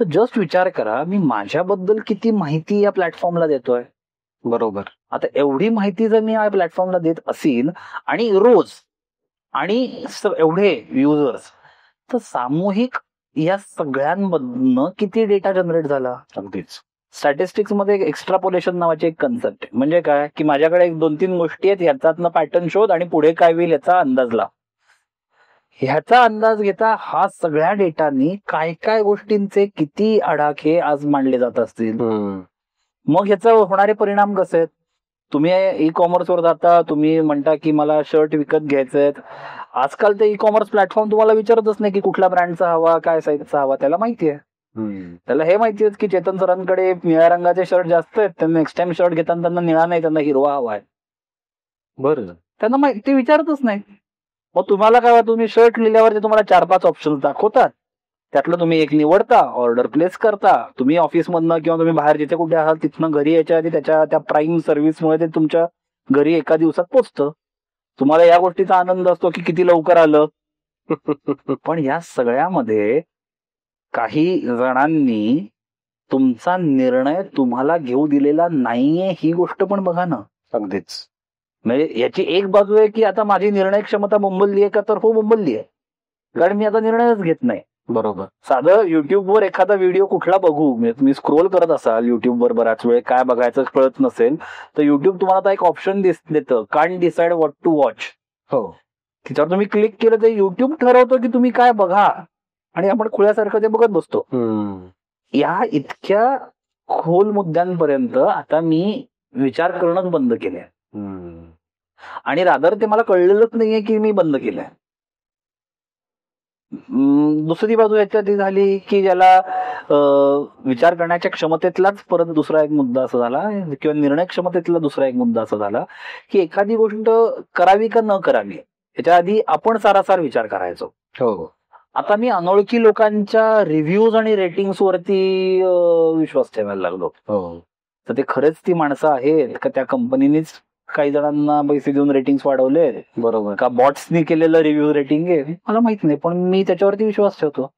तर जस्ट विचार करा मी माझ्याबद्दल किती माहिती या प्लॅटफॉर्मला देतोय. बरोबर. आता एवढी माहिती जर मी या प्लॅटफॉर्मला देत असेल आणि रोज आणि एवढे युजर्स, तर सामूहिक या सगळ्यांमधनं किती डेटा जनरेट झाला. अगदीच. स्टॅटिस्टिक्स मध्ये एक्स्ट्रापोलेशन नावाची एक कन्सेप्ट आहे. म्हणजे काय की माझ्याकडे 2-3 गोष्टी आहेत, याच्यातनं पॅटर्न शोध आणि पुढे काय होईल याचा अंदाज लाव. ह्याचा अंदाज घेता हा सगळ्या डेटानी काय काय गोष्टींचे किती आडाखे आज मांडले जात असतील. मग ह्याचा होणारे परिणाम कसे आहेत. तुम्ही ई कॉमर्सवर जाता, तुम्ही म्हणता की मला शर्ट विकत घ्यायचंय. आजकाल ते ई कॉमर्स प्लॅटफॉर्म तुम्हाला विचारतच नाही की कुठल्या ब्रँडचा हवा, काय साईजचा हवा, त्याला माहिती आहे. त्याला हे माहिती आहे की चेतन सरांकडे निळ्या रंगाचे शर्ट जास्त आहेत, त्यांना नेक्स्ट टाइम शर्ट घेताना त्यांना निळा नाही, त्यांना हिरवा हवा आहे. बरं. त्यांना माहिती, ते विचारतच नाही. मग तुम्हाला काय, तुम्ही शर्ट लिहिल्यावर ते तुम्हाला 4-5 ऑप्शन दाखवतात, त्यातलं तुम्ही एक निवडता, ऑर्डर प्लेस करता. तुम्ही ऑफिसमधनं किंवा तुम्ही बाहेर जिथे कुठे आहात तिथनं घरी यायच्या आधी त्या प्राईम सर्व्हिसमुळे ते तुमच्या घरी एका दिवसात पोचतं. तुम्हाला या गोष्टीचा आनंद असतो की किती लवकर आलं. पण या सगळ्यामध्ये काही जणांनी तुमचा निर्णय तुम्हाला घेऊ दिलेला नाहीये, ही गोष्ट पण बघा ना. अगदीच. म्हणजे याची एक बाजू आहे की आता माझी निर्णय क्षमता मुंबलली आहे का, तर हो मुंबलली आहे, कारण मी आता निर्णयच घेत नाही. बरोबर. साधं युट्यूबवर एखादा व्हिडिओ कुठला बघू, म्हणजे तुम्ही स्क्रोल करत असाल युट्यूबवर बराच वेळ, काय बघायचं कळत नसेल तर युट्यूब तुम्हाला आता एक ऑप्शन देतं, can't decide what to watch. हो, त्याच्यावर तुम्ही क्लिक केलं तर युट्यूब ठरवतो की तुम्ही काय बघा, आणि आपण खुळ्यासारखं ते बघत बसतो. या इतक्या खोल मुद्द्यांपर्यंत आता मी विचार करणंच बंद केलंय, आणि रादर ते मला कळलेलंच नाहीये की मी बंद केलंय. दुसरी बाजू याच्यात ही झाली की ज्याला विचार करण्याच्या क्षमतेतलाच परत दुसरा एक मुद्दा असा झाला, किंवा निर्णय क्षमतेतला दुसरा एक मुद्दा असा झाला की एखादी गोष्ट करावी का न करावी याच्या आधी आपण सारासार विचार करायचो. हो, आता मी अनोळखी लोकांच्या रिव्ह्यूज आणि रेटिंग्स वरती विश्वास ठेवायला लागलो. हो, तर ते खरेच ती माणसं आहेत का, त्या कंपनीनेच काही जणांना पैसे देऊन रेटिंग्स वाढवले, बरोबर. का बॉट्सनी केलेलं रिव्ह्यू रेटिंग आहे मला माहित नाही, पण मी त्याच्यावरती विश्वास ठेवतो.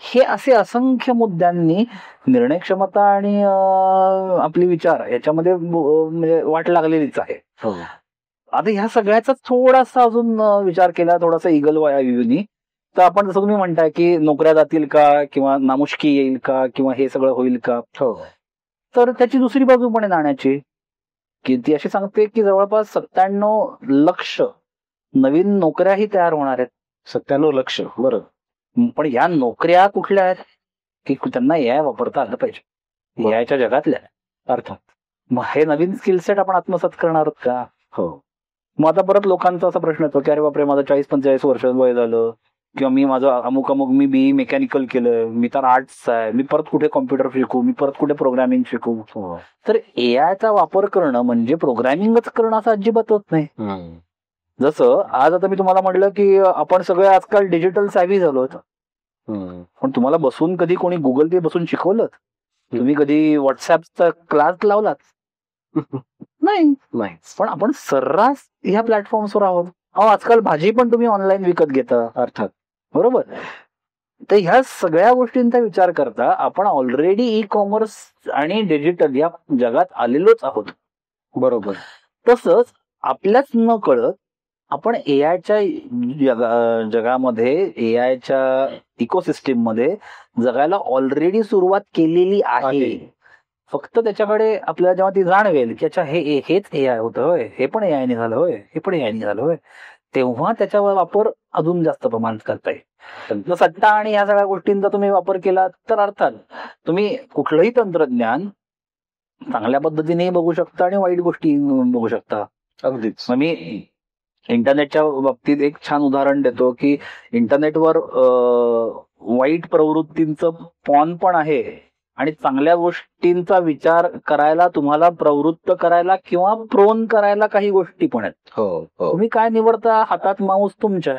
हे असे असंख्य मुद्द्यांनी निर्णय क्षमता आणि आपली विचार याच्यामध्ये म्हणजे वाट लागलेलीच आहे. हो, आता ह्या सगळ्याचा थोडासा अजून विचार केला, थोडासा इगल व्ह्यूनी, तर आपण जसं तुम्ही म्हणताय की नोकऱ्या जातील का, किंवा नामुष्की येईल का, किंवा हे सगळं होईल का, हो, तर त्याची दुसरी बाजू पण आहे नाण्याची, की ती अशी सांगते की जवळपास 97 लक्ष नवीन नोकऱ्याही तयार होणार आहेत. 97 लक्ष. बरं. पण या नोकऱ्या कुठल्या आहेत की त्यांना एआय वापरता आलं पाहिजे, एआयच्या जगातल्या अर्थात. मग हे नवीन स्किल सेट आपण आत्मसात करणार आहोत का? हो. मग आता परत लोकांचा असा प्रश्न येतो की अरे बापरे, माझं 40-45 वर्ष वय झालं, किंवा मी माझं अमुक मी बीई मेकॅनिकल केलं, मी तर आर्ट्स आहे, मी परत कुठे कॉम्प्युटर शिकू, मी परत कुठे प्रोग्रामिंग शिकू. तर एआयचा वापर करणं म्हणजे प्रोग्रामिंगच करणं असं अजिबात होत नाही. जसं आज आता मी तुम्हाला म्हटलं की आपण सगळे आजकाल डिजिटल सॅव्ही झालो, पण तुम्हाला बसून कधी कोणी गुगल पे बसून शिकवलं? तुम्ही कधी व्हॉट्सअपचा क्लास लावलात? नाही. पण आपण सर्रास ह्या प्लॅटफॉर्म्सवर आहोत. आजकाल भाजी पण तुम्ही ऑनलाईन विकत घेता. अर्थात. बरोबर. तर ह्या सगळ्या गोष्टींचा विचार करता आपण ऑलरेडी ई कॉमर्स आणि डिजिटल या जगात आलेलोच आहोत. बरोबर. तसंच आपल्याच न कळत आपण एआयच्या जगामध्ये, एआयच्या इकोसिस्टीम मध्ये जगायला ऑलरेडी सुरुवात केलेली आहे. फक्त त्याच्याकडे आपल्याला जेव्हा ती जाणवेल की अच्छा हेच एआय होतं होय, हे पण एआय निघालं होय, हे पण एआय निघालं होय, तेव्हा त्याचा वापर अजून जास्त प्रमाणात करता येईल. सट्टा आणि ह्या सगळ्या गोष्टींचा तुम्ही वापर केला तर अर्थात तुम्ही कुठलंही तंत्रज्ञान चांगल्या पद्धतीने बघू शकता आणि वाईट गोष्टी बघू शकता. अगदीच. मग मी इंटरनेटच्या बाबतीत एक छान उदाहरण देतो की इंटरनेटवर वाईट प्रवृत्तींचं पॉन पण आहे आणि चांगल्या गोष्टींचा विचार करायला, तुम्हाला प्रवृत्त करायला किंवा प्रोन करायला काही गोष्टी पण आहेत. हो. तुम्ही काय निवडता, हातात माऊस तुमच्या.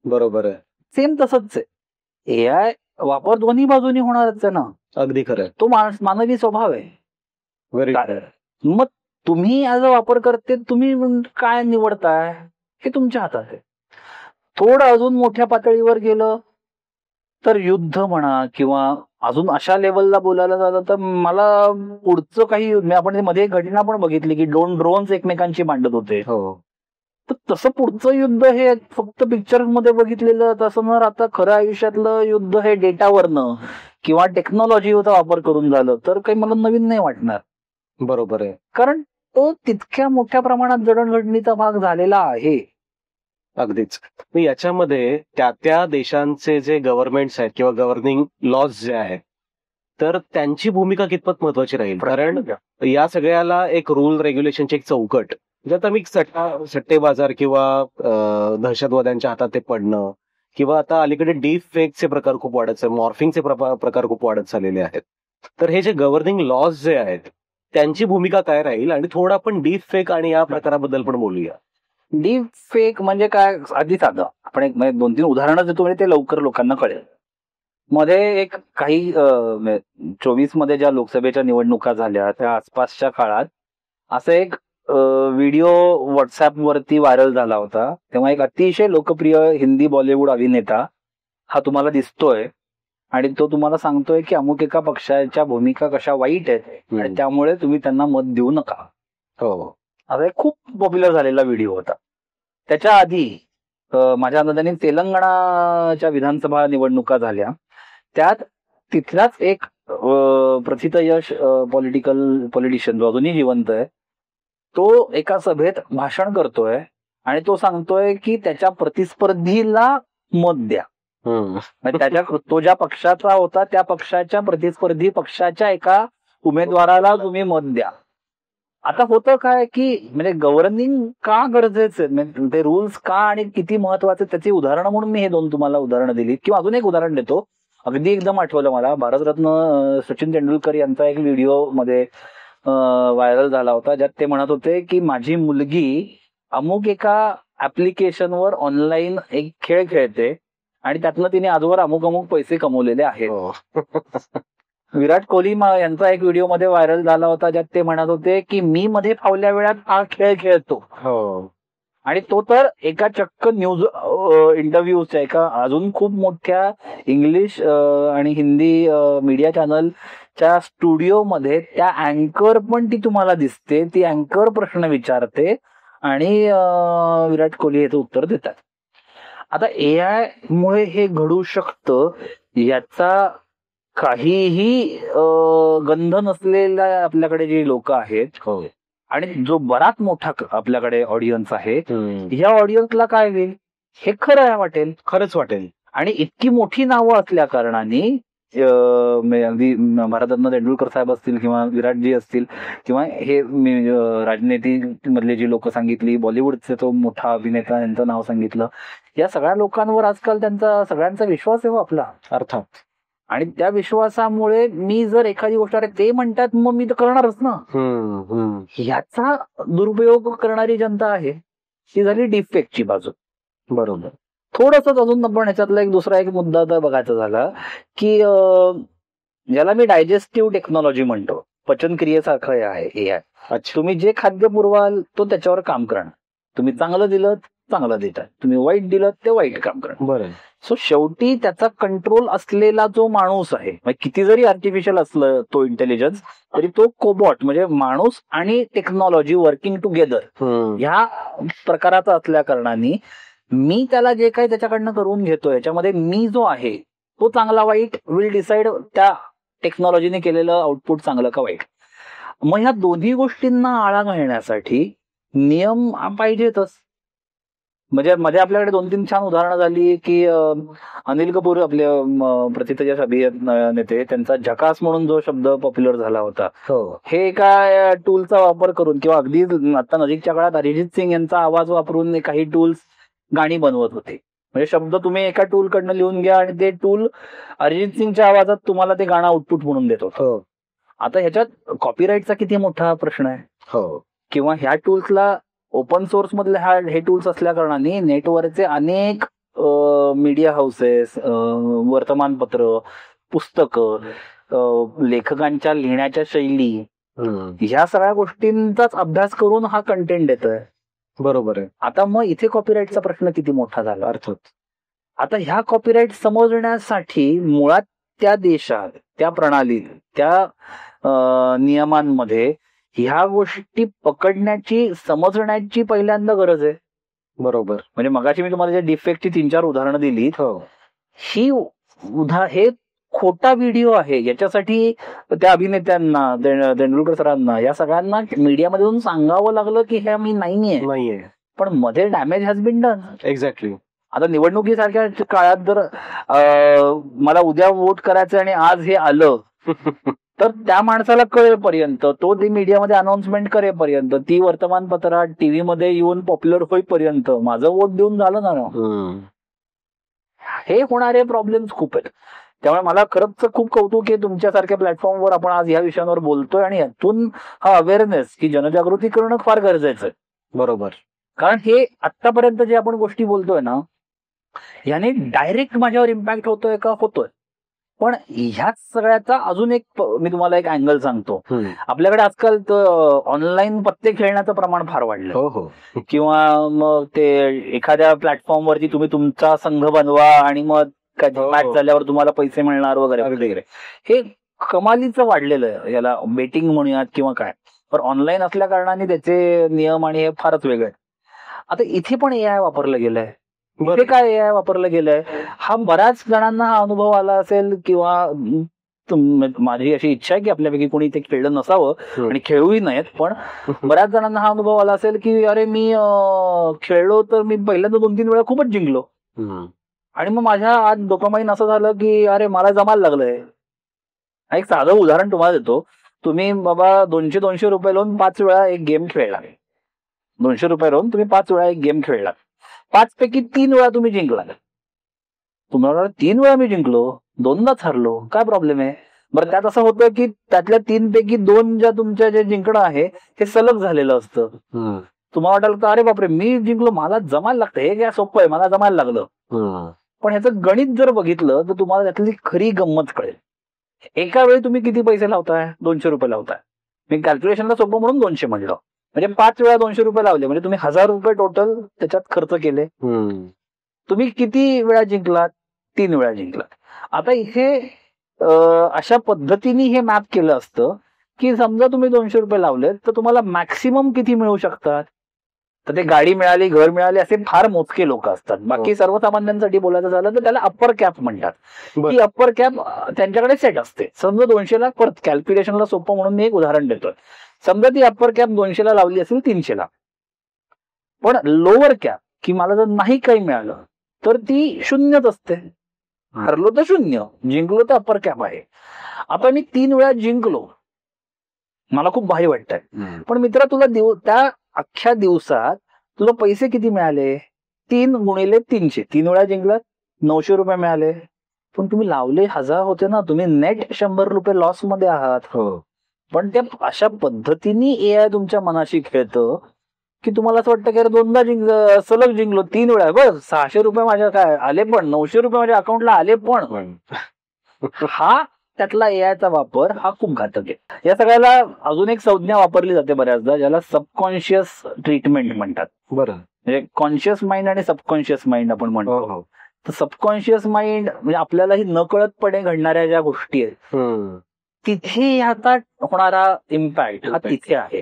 बरोबर आहे. सेम तसंच आहे. एआय वापर दोन्ही बाजूनी होणारच आहे ना. अगदी खरं. तो मानवी स्वभाव आहे. व्हेरी. मग तुम्ही ऍज अ वापर करते तुम्ही काय निवडताय हे तुमच्या हातात आहे. थोडं अजून मोठ्या पातळीवर गेलं तर युद्ध म्हणा, किंवा अजून अशा लेवलला बोलायला झालं तर मला पुढचं काही, आपण मध्ये घटना पण बघितली की ड्रोन्स एकमेकांशी मांडत होते. हो. तर तसं पुढचं युद्ध हे फक्त पिक्चर मध्ये बघितलेलं तसं न आता खरं आयुष्यातलं युद्ध हे डेटावरनं किंवा टेक्नॉलॉजीचा वापर करून झालं तर काही मला नवीन नाही वाटणार. बरोबर आहे. कारण तो तितक्या मोठ्या प्रमाणात जडणघडणीचा भाग झालेला आहे. अगदीच. याच्यामध्ये त्या देशांचे जे गव्हर्नमेंट्स आहेत किंवा गव्हर्निंग लॉज जे आहेत, तर त्यांची भूमिका कितपत महत्वाची राहील? कारण या सगळ्याला एक रूल रेग्युलेशनची एक चौकट, जे आता मी सट्टे बाजार किंवा दहशतवाद्यांच्या हातात ते पडणं, किंवा आता अलीकडे डीप फेकचे प्रकार खूप वाढत, मॉर्फिंगचे प्रकार खूप वाढत चाललेले आहेत. तर हे जे गव्हर्निंग लॉज जे आहेत त्यांची भूमिका काय राहील? आणि थोडं आपण डीप फेक आणि या प्रकाराबद्दल पण बोलूया. डीप फेक म्हणजे काय, आधी साधं आपण एक 2-3 उदाहरणं देतो म्हणजे ते लवकर लोकांना कळेल. मध्ये एक काही 24 मध्ये ज्या लोकसभेच्या निवडणुका झाल्या त्या आसपासच्या काळात असं एक व्हिडिओ व्हॉट्सअप वरती व्हायरल झाला होता. तेव्हा एक अतिशय लोकप्रिय हिंदी बॉलिवूड अभिनेता हा तुम्हाला दिसतोय आणि तो तुम्हाला सांगतोय की अमुक एका पक्षाच्या भूमिका कशा वाईट आहेत आणि त्यामुळे तुम्ही त्यांना मत देऊ नका. हो. आता एक खूप पॉप्युलर झालेला व्हिडिओ होता. त्याच्या आधी माझ्या अंदाजाने तेलंगणाच्या विधानसभा निवडणुका झाल्या. त्यात तिथलाच एक प्रथितयश पॉलिटिशियन जो अजूनही जिवंत आहे, तो एका सभेत भाषण करतोय आणि तो सांगतोय की त्याच्या प्रतिस्पर्धीला मत द्या. म्हणजे तो ज्या पक्षाचा होता त्या पक्षाच्या प्रतिस्पर्धी पक्षाच्या एका उमेदवाराला तुम्ही मत द्या. आता होतं काय की म्हणजे गव्हर्निंग का गरजेचं आहे, म्हणजे ते रूल्स का आणि किती महत्वाचे त्याची उदाहरणं म्हणून मी हे दोन तुम्हाला उदाहरणं दिली. किंवा अजून एक उदाहरण देतो, अगदी एकदम आठवलं मला. भारतरत्न सचिन तेंडुलकर यांचा एक व्हिडिओ मध्ये व्हायरल झाला होता, ज्यात ते म्हणत होते की माझी मुलगी अमुक एका ऍप्लिकेशनवर ऑनलाईन एक खेळ खेळते आणि त्यातनं तिने आजवर अमुक अमुक पैसे कमवलेले आहेत. विराट कोहली यांचा एक व्हिडिओ मध्ये व्हायरल झाला होता, ज्यात ते म्हणत होते की मी मध्ये फावल्या वेळात हा खेळ खेळतो. आणि तो तर एका चक्क न्यूज इंटरव्ह्यूच्या एका अजून खूप मोठ्या इंग्लिश आणि हिंदी मीडिया चॅनलच्या स्टुडिओमध्ये त्या अँकर पण ती तुम्हाला दिसते. ती अँकर प्रश्न विचारते आणि विराट कोहली याचं उत्तर देतात. आता एआय मुळे हे घडू शकतं याचा काहीही गंध नसलेल्या आपल्याकडे जी लोक आहेत आणि जो बराच मोठा आपल्याकडे ऑडियन्स आहे, ह्या ऑडियन्सला काय होईल हे खरंच वाटेल. आणि इतकी मोठी नावं असल्या कारणाने अगदी भारतरत्न तेंडुलकर साहेब असतील किंवा विराटजी असतील किंवा हे राजनीतीमधले जी लोक सांगितली, बॉलिवूडचे तो मोठा अभिनेता यांचं नाव सांगितलं, या सगळ्या लोकांवर आजकाल त्यांचा सगळ्यांचा विश्वास आहे आपला. अर्थात. आणि त्या विश्वासामुळे मी जर एखादी गोष्ट अरे ते म्हणतात मग मी तर करणारच ना, ह्याचा दुरुपयोग करणारी जनता आहे. ही झाली डिफेक्टची बाजू. बरोबर. थोडस अजून आपण ह्याच्यातला एक दुसरा एक मुद्दा तर बघायचा झाला की ज्याला मी डायजेस्टिव्ह टेक्नॉलॉजी म्हणतो, पचनक्रियेसारखं हे आहे एआय. तुम्ही जे खाद्य पुरवाल तो त्याच्यावर काम करणार. तुम्ही चांगलं दिलं चांगलं देतात, तुम्ही वाईट दिलं ते वाईट काम करणार. बरं. सो शेवटी त्याचा कंट्रोल असलेला जो माणूस आहे, किती जरी आर्टिफिशियल असलं तो इंटेलिजन्स, तरी तो कोबॉट म्हणजे माणूस आणि टेक्नॉलॉजी वर्किंग टुगेदर ह्या प्रकाराचा असल्या कारणाने मी त्याला जे काही त्याच्याकडनं करून घेतोय याच्यामध्ये मी जो आहे तो चांगला वाईट विल डिसाइड त्या टेक्नॉलॉजीने केलेलं आउटपुट चांगलं का वाईट. मग ह्या दोन्ही गोष्टींना आळा घालण्यासाठी नियम पाहिजेतच. म्हणजे मध्ये आपल्याकडे 2-3 छान उदाहरणं झाली की अनिल कपूर आपले प्रथितयश अभिनेते, त्यांचा झकास म्हणून जो शब्द पॉप्युलर झाला होता, हे एका टूलचा वापर करून किंवा अगदी आता नजीकच्या काळात अरिजित सिंग यांचा आवाज वापरून काही टूल्स गाणी बनवत होते. म्हणजे शब्द तुम्ही एका टूल कडनं लिहून घ्या आणि ते टूल अरिजित सिंगच्या आवाजात तुम्हाला ते गाणं आउटपुट म्हणून देत होतं. आता ह्याच्यात कॉपीराईटचा किती मोठा प्रश्न आहे. किंवा ह्या टूल्सला ओपन सोर्स मधले हे टूल्स असल्या कारणाने नेटवरचे अनेक मीडिया हाऊसेस, वर्तमानपत्र, पुस्तकं, लेखकांच्या लिहिण्याच्या शैली, ह्या सगळ्या गोष्टींचाच अभ्यास करून हा कंटेंट देतोय. बरोबर आहे. आता मग इथे कॉपीराईटचा प्रश्न किती मोठा झाला. अर्थात. आता ह्या कॉपीराईट समजण्यासाठी मुळात त्या देशात, त्या प्रणालीत, त्या नियमांमध्ये ह्या गोष्टी पकडण्याची, समजण्याची पहिल्यांदा गरज आहे. बरोबर. म्हणजे मगाशी मी तुम्हाला जे डिफेक्टची 3-4 उदाहरणं दिली, ही हे खोटा व्हिडिओ आहे. याच्यासाठी त्या अभिनेत्यांना, तेंडुलकर सरांना, या सगळ्यांना मीडियामध्ये सांगावं लागलं की हे मी नाहीये. पण मध्ये damage has been done. Exactly. आता निवडणुकीसारख्या काळात जर मला उद्या वोट करायचं आणि आज हे आलं तर त्या माणसाला कळेपर्यंत, तो ती मीडियामध्ये अनाउन्समेंट करेपर्यंत, ती वर्तमानपत्रात, टीव्ही मध्ये येऊन पॉप्युलर होईपर्यंत माझं वोट देऊन झालं ना. हे होणारे प्रॉब्लेम्स खूप आहेत. त्यामुळे मला खरंच खूप कौतुक आहे तुमच्यासारख्या प्लॅटफॉर्मवर आपण आज या विषयांवर बोलतोय आणि यातून हा अवेअरनेस, ही जनजागृती करणं फार गरजेचं आहे. बरोबर. कारण हे आतापर्यंत जे आपण गोष्टी बोलतोय ना, याने डायरेक्ट माझ्यावर इम्पॅक्ट होतोय का? होतोय. पण ह्याच सगळ्याचा अजून एक मी तुम्हाला एक अँगल सांगतो. आपल्याकडे आजकाल ऑनलाईन पत्ते खेळण्याचं प्रमाण फार वाढलं. किंवा मग ते एखाद्या प्लॅटफॉर्मवरती तुम्ही तुमचा संघ बनवा आणि मग मॅच झाल्यावर तुम्हाला पैसे मिळणार वगैरे वगैरे, हे कमालीचं वाढलेलं आहे. याला बेटिंग म्हणूयात किंवा काय. पण ऑनलाईन असल्या कारणाने त्याचे नियम आणि हे फारच वेगळे आहेत. आता इथे पण एआय वापरलं गेलंय. इथे काय एआय वापरलं गेलंय हा बऱ्याच जणांना हा अनुभव आला असेल किंवा माझी अशी इच्छा आहे की आपल्यापैकी कोणी इथे खेळलं नसावं आणि खेळूही नयेत, पण बऱ्याच जणांना हा अनुभव आला असेल की अरे मी खेळलो तर मी पहिल्यांदा 2-3 वेळा खूपच जिंकलो आणि मग माझ्या आज डोपामाइन असं झालं की अरे मला जमायला लागलंय. एक साधं उदाहरण तुम्हाला देतो. तुम्ही बाबा 200 रुपये लावून 5 वेळा एक गेम खेळला. 200 रुपये लावून तुम्ही 5 वेळा एक गेम खेळला. 5 पैकी 3 वेळा तुम्ही जिंकला. तुम्हाला 3 वेळा मी जिंकलो, 2दाच हरलो, काय प्रॉब्लेम आहे? बरं त्यात असं होतं की त्यातल्या 3 पैकी 2 ज्या तुमच्या जे जिंकणं आहे हे सलग झालेलं असतं. तुम्हाला वाटायला अरे बापरे मी जिंकलो, मला जमायला लागतं, हे काय सोपं आहे, मला जमायला लागलं. पण ह्याचं गणित जर बघितलं तर तुम्हाला त्यातली खरी गंमत कळेल. एका वेळी तुम्ही किती पैसे लावताय? 200 रुपये लावताय. मी कॅल्क्युलेशनला सोपं म्हणून 200 म्हणलं. म्हणजे 5 वेळा 200 रुपये लावले म्हणजे तुम्ही 1000 रुपये टोटल त्याच्यात खर्च केले. तुम्ही किती वेळा जिंकलात? 3 वेळा जिंकलात. आता इथे अशा पद्धतीने हे मॅप केलं असतं की समजा तुम्ही 200 रुपये लावलेत तर तुम्हाला मॅक्सिमम किती मिळू शकतात? तर ते गाडी मिळाली, घर मिळाले असे फार मोजके लोक असतात. बाकी सर्वसामान्यांसाठी बोलायचं झालं तर त्याला अप्पर कॅप म्हणतात. ही अप्पर कॅप त्यांच्याकडे सेट असते. समजा 200ला परत कॅल्क्युलेशनला सोपं म्हणून मी एक उदाहरण देतोय. समजा ती अप्पर कॅप 200ला लावली असेल 300ला, पण लोअर कॅप की मला जर नाही काही मिळालं तर ती 0च असते. हरलो तर 0, जिंकलो तर अप्पर कॅप आहे. आता मी 3 वेळा जिंकलो, मला खूप भारी वाटतंय. पण मित्रा तुला त्या अख्ख्या दिवसात तुला पैसे किती मिळाले? 3 गुणिले 300, 3 वेळा जिंकलात, 900 रुपये मिळाले. पण तुम्ही लावले 1000 होते ना, तुम्ही नेट 100 रुपये लॉस मध्ये आहात. पण त्या अशा पद्धतीने एआय तुमच्या मनाशी खेळतं की तुम्हाला असं वाटतं की अरे 2दा सलग जिंकलो, 3 वेळा बस 600 रुपये माझ्या काय आले, पण 900 रुपये माझ्या अकाउंटला आले. पण हा त्यातला एआयचा वापर हा खूप घातक आहे. या सगळ्याला अजून एक संज्ञा वापरली जाते बऱ्याचदा, ज्याला सबकॉन्शियस ट्रीटमेंट म्हणतात. बरं, म्हणजे कॉन्शियस माइंड आणि सबकॉन्शियस माइंड आपण म्हणतो. तर सबकॉन्शियस माइंड म्हणजे आपल्याला ही नकळतपणे घडणाऱ्या ज्या गोष्टी आहेत तिथे आता होणारा इम्पॅक्ट हा तिथे आहे.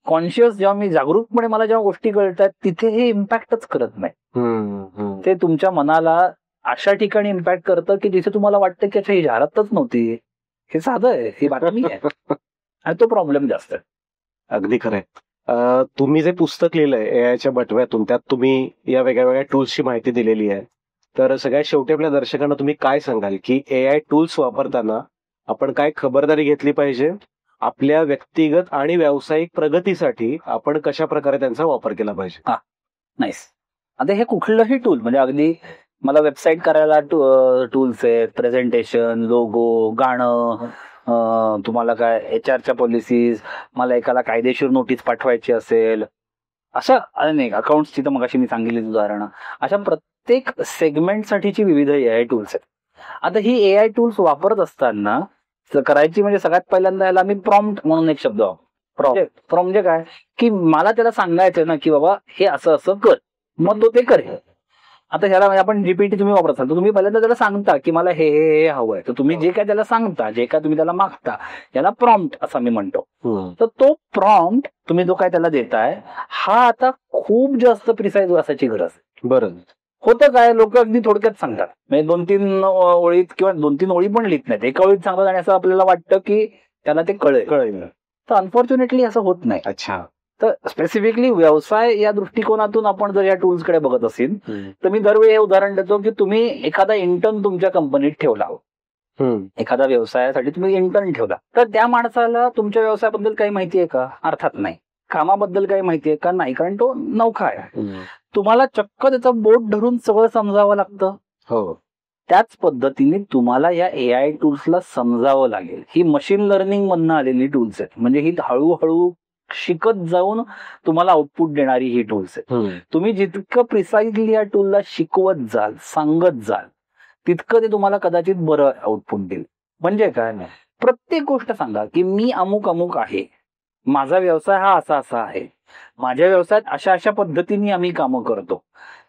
कॉन्शियस जेव्हा मी जागरूकपणे मला जेव्हा गोष्टी कळतात तिथे हे इम्पॅक्टच करत नाही. ते तुमच्या मनाला अशा ठिकाणी इम्पॅक्ट करतं की जिथे तुम्हाला वाटतं की अच्छा ही जाहिरातच नव्हती, हे साधं आहे, ही बातमी आहे. आणि तो प्रॉब्लेम जास्त आहे. अगदी खरंय. तुम्ही जे पुस्तक लिहिलंय एआयच्या बटव्यातून, त्यात तुम्ही या वेगळ्या वेगळ्या टूल्सची माहिती दिलेली आहे. तर सगळ्यात शेवटी आपल्या दर्शकांना तुम्ही काय सांगाल की एआय टूल्स वापरताना आपण काय खबरदारी घेतली पाहिजे? आपल्या व्यक्तिगत आणि व्यावसायिक प्रगतीसाठी आपण कशा प्रकारे त्यांचा वापर केला पाहिजे? नाईस. आता हे कुठलंही टूल म्हणजे अगदी मला वेबसाईट करायला टूल्स आहेत, प्रेझेंटेशन, लोगो, गाणं, तुम्हाला काय एचआरच्या पॉलिसीज, मला एकाला कायदेशीर नोटीस पाठवायची असेल, अशा अनेक अकाउंट्सची तर मगाशी मी सांगितली उदाहरणं, अशा प्रत्येक सेगमेंटसाठीची विविध एआय टूल्स आहेत. आता ही एआय टूल्स वापरत असताना करायची म्हणजे सगळ्यात पहिल्यांदा याला मी प्रॉम्प्ट म्हणून एक शब्द प्रॉम्प्ट म्हणजे काय की मला त्याला सांगायचं ना की बाबा हे असं असं कर, मग तो ते करेल. आता ह्याला आपण जीपीटी तुम्ही वापरत असाल तर तुम्ही पहिल्यांदा त्याला सांगता की मला हे हे हवंय, तर तुम्ही जे काय त्याला सांगता, जे काय तुम्ही त्याला मागता, याला प्रॉम्प्ट असं मी म्हणतो. तर तो प्रॉम्प्ट तुम्ही जो काय त्याला देताय हा आता खूप जास्त प्रिसाईज असायची गरज. बरं, होतं काय, लोक अगदी थोडक्यात सांगतात, म्हणजे 2-3 ओळीत किंवा 2-3 ओळी पण लिहित नाहीत, एका ओळीत सांगतात आणि असं आपल्याला वाटतं की त्याला ते कळेल. तर अनफॉर्च्युनेटली असं होत नाही. अच्छा. तर स्पेसिफिकली व्यवसाय या दृष्टिकोनातून आपण जर या टूल्सकडे बघत असेल तर मी दरवेळी हे उदाहरण देतो की तुम्ही एखादा इंटर्न तुमच्या कंपनीत ठेवला, एखाद्या व्यवसायासाठी तुम्ही इंटर्न ठेवला, तर त्या माणसाला तुमच्या व्यवसायाबद्दल काही माहिती आहे का? अर्थात नाही. कामाबद्दल काही माहिती आहे का? नाही, कारण तो नवखा आहे. तुम्हाला चक्क त्याचं बोट धरून सगळं समजावं लागतं. त्याच पद्धतीने तुम्हाला या एआय टूल्सला समजावं लागेल. ही मशीन लर्निंग मधनं आलेली टूल्स आहेत, म्हणजे ही हळूहळू शिकत जाऊन तुम्हाला आउटपुट देणारी ही टूल्स आहेत. तुम्ही जितकं प्रिसाइजली या टूलला शिकवत जाल, सांगत जाल, तितकं ते तुम्हाला कदाचित बरं आउटपुट देईल. म्हणजे काय, प्रत्येक गोष्ट सांगा की मी अमुक अमुक आहे, माझा व्यवसाय हा असा असा आहे, माझ्या व्यवसायात अशा अशा पद्धतीने आम्ही कामं करतो,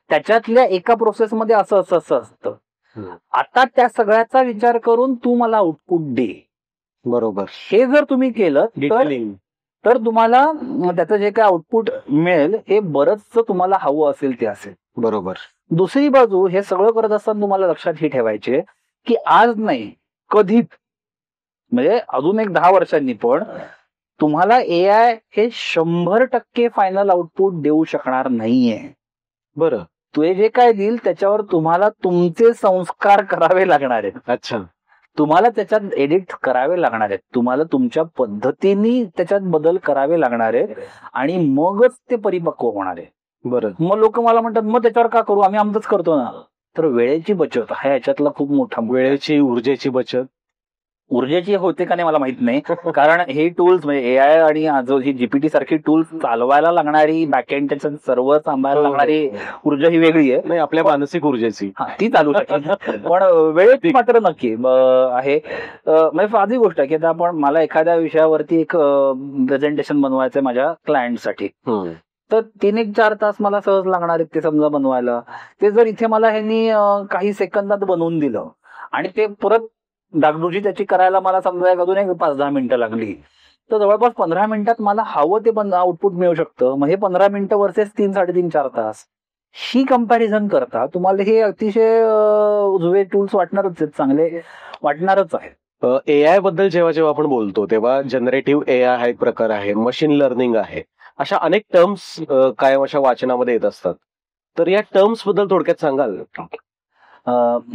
त्याच्यातल्या एका प्रोसेसमध्ये असं असं असं असतं. आता त्या सगळ्याचा विचार करून तू मला आउटपुट दे. बरोबर. हे जर तुम्ही केलं तर तर तुम्हाला त्याचं जे काय आउटपुट मिळेल हे बरंच तुम्हाला हवं असेल ते असेल. बरोबर. दुसरी बाजू हे सगळं करत असताना तुम्हाला लक्षात हे ठेवायचे की आज नाही कधीच, म्हणजे अजून एक 10 वर्षांनी पण तुम्हाला एआय हे 100% फायनल आउटपुट देऊ शकणार नाहीये. बरं. ते जे काय देईल त्याच्यावर तुम्हाला तुमचे संस्कार करावे लागणार आहेत. अच्छा. तुम्हाला त्याच्यात एडिट करावे लागणार आहेत, तुम्हाला तुमच्या पद्धतीने त्याच्यात बदल करावे लागणार आहेत आणि मगच ते परिपक्व होणार आहे. बरं. मग लोक मला म्हणतात मग त्याच्यावर का करू, आम्ही आमचंच करतो ना. तर वेळेची बचत हा याच्यातला खूप मोठा वेळेची, ऊर्जेची बचत. ऊर्जेची होते का नाही मला माहित नाही, कारण हे टूल्स म्हणजे एआय आणि जो ही जीपीटी सारखी टूल्स चालवायला लागणारी बॅकएंड त्याच्यात सर्व सांभाळायला लागणारी ऊर्जा ही वेगळी आहे. नाही, आपल्या मानसिक ऊर्जेची ती चालू शकेल, पण वेळेची मात्र नक्की आहे. म्हणजे साधी गोष्ट आहे की आता आपण मला एखाद्या विषयावरती एक प्रेझेंटेशन बनवायचंय माझ्या क्लायंटसाठी, तर 3-4 तास मला सहज लागणार आहेत ते समजा बनवायला. ते जर इथे मला ह्यांनी काही सेकंदात बनवून दिलं आणि ते परत डागडुजी त्याची करायला मला समजा अजून एक 5-10 मिनिटं लागली, तर जवळपास 15 मिनिटात मला हवं ते आउटपुट मिळू शकतं. मग हे 15 मिनिटं वर्सेस 3-3.5-4 तास ही कंपॅरिझन करता तुम्हाला हे अतिशय उजवे टूल्स वाटणारच आहेत, चांगले वाटणारच आहेत. एआय बद्दल जेव्हा जेव्हा आपण बोलतो तेव्हा जनरेटिव्ह एआय हा एक प्रकार आहे, मशीन लर्निंग आहे, अशा अनेक टर्म्स कायम अशा वाचनामध्ये येत असतात. तर या टर्म्स बद्दल थोडक्यात सांगाल?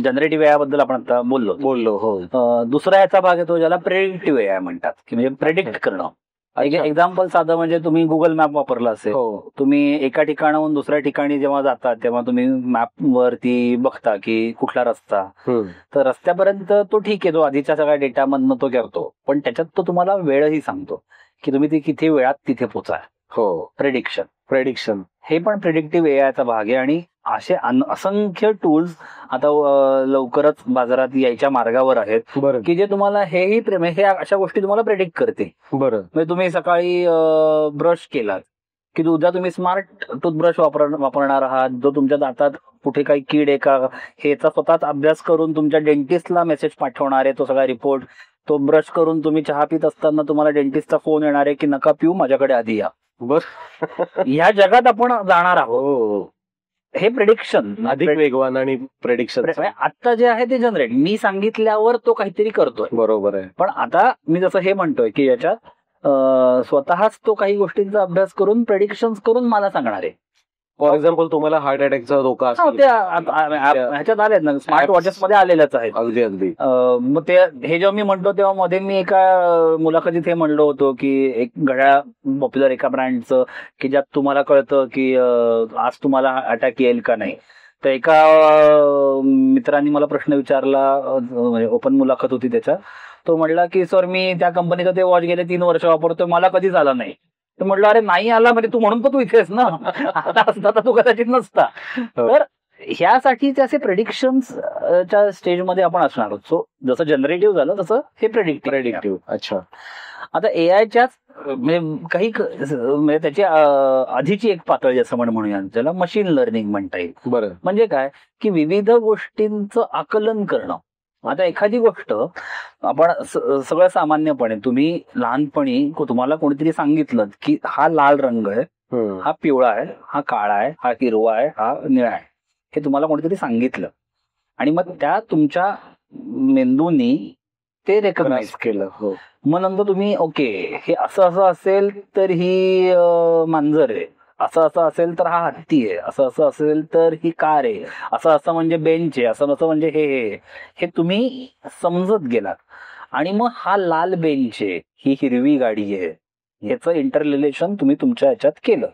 जनरेटिव्ह एआय बद्दल आपण आता बोललो. हो. दुसरा याचा भाग येतो ज्याला प्रेडिक्टिव्ह एआय म्हणतात, की म्हणजे प्रेडिक्ट करणं. एक्झाम्पल साधं म्हणजे तुम्ही गुगल मॅप वापरला असेल, तुम्ही एका ठिकाणाहून दुसऱ्या ठिकाणी जेव्हा जाता तेव्हा तुम्ही मॅप वरती बघता की कुठला रस्ता, तर रस्त्यापर्यंत तो ठीक आहे, तो आधीच्या सगळ्या डेटा मधनं तो करतो, पण त्याच्यात तो तुम्हाला वेळही सांगतो की तुम्ही ती किती वेळात तिथे पोचा. प्रेडिक्शन हे पण प्रेडिक्टिव्ह एआयचा भाग आहे. आणि असे असंख्य टूल्स आता लवकरच बाजारात यायच्या मार्गावर आहेत की जे तुम्हाला हे अशा गोष्टी तुम्हाला प्रेडिक्ट करते. बरं. म्हणजे तुम्ही सकाळी ब्रश केलात की उद्या तुम्ही स्मार्ट टूथब्रश वापरणार आहात, जो तुमच्या दातात कुठे काही कीड आहे का हेचा स्वतःच अभ्यास करून तुमच्या डेंटिस्टला मेसेज पाठवणार आहे तो सगळा रिपोर्ट. तो ब्रश करून तुम्ही चहा पित असताना तुम्हाला डेंटिस्टचा फोन येणार आहे की नका पिऊ, माझ्याकडे आधी या. ह्या जगात आपण जाणार आहोत. हे प्रेडिक्शन अधिक वेगवान आणि प्रेडिक्शन आता जे आहे ते जनरेट मी सांगितल्यावर तो काहीतरी करतोय. बरोबर आहे. पण आता मी जसं हे म्हणतोय की याच्यात स्वतःच तो काही गोष्टींचा अभ्यास करून प्रेडिक्शन करून मला सांगणार आहे. फॉर एक्झाम्पल तुम्हाला हार्ट अटॅकचा धोका ह्याच्यात आलेत ना, स्मार्ट वॉचेस मध्ये आलेलंच आहे. अगदी. मग ते हे जेव्हा मी म्हणतो तेव्हा मध्ये मी एका मुलाखतीत हे म्हणलो होतो की एक घड्याळ पॉप्युलर एका ब्रँडचं की ज्यात तुम्हाला कळतं की आज तुम्हाला अटॅक येईल का नाही. तर एका मित्रांनी मला प्रश्न विचारला, म्हणजे ओपन मुलाखत होती त्याच्या, तो म्हणला की सर मी त्या कंपनीचं ते वॉच गेले 3 वर्ष वापरतोय, मला कधीच आला नाही. तर म्हटलं अरे नाही आला म्हणजे तू म्हणून तू इथेस ना, आता असता तर तू कदाचित नसता. तर ह्यासाठीचे असे प्रेडिक्शन्सच्या स्टेजमध्ये आपण असणार आहोत. सो जसं जनरेटिव्ह झालं तसं हे प्रेडिक्टिव्ह. अच्छा. आता एआयच्याच म्हणजे काही म्हणजे त्याची आधीची एक पातळी असं म्हणूया ज्याला मशीन लर्निंग म्हणता येईल. बरं. म्हणजे काय की विविध गोष्टींचं आकलन करणं. आता एखादी गोष्ट आपण सगळं सामान्यपणे तुम्ही लहानपणी तुम्हाला कोणीतरी सांगितलं की हा लाल रंग आहे, हा पिवळा आहे, हा काळा आहे, हा हिरवा आहे, हा निळा आहे, हे तुम्हाला कोणीतरी सांगितलं आणि मग त्या तुमच्या मेंदूनी ते रेकग्नाइज केलं. मग नंतर तुम्ही ओके हे असं असं असेल तर ही मांजर आहे, असं असं असेल तर हा हत्ती आहे, असं असं असेल तर ही कार आहे, असं असं म्हणजे बेंच आहे, असं असं म्हणजे हे तुम्ही समजत गेलात. आणि मग हा लाल बेंच आहे, ही हिरवी गाडी आहे, ह्याचं इंटर रिलेशन तुम्ही तुमच्या ह्याच्यात केलं.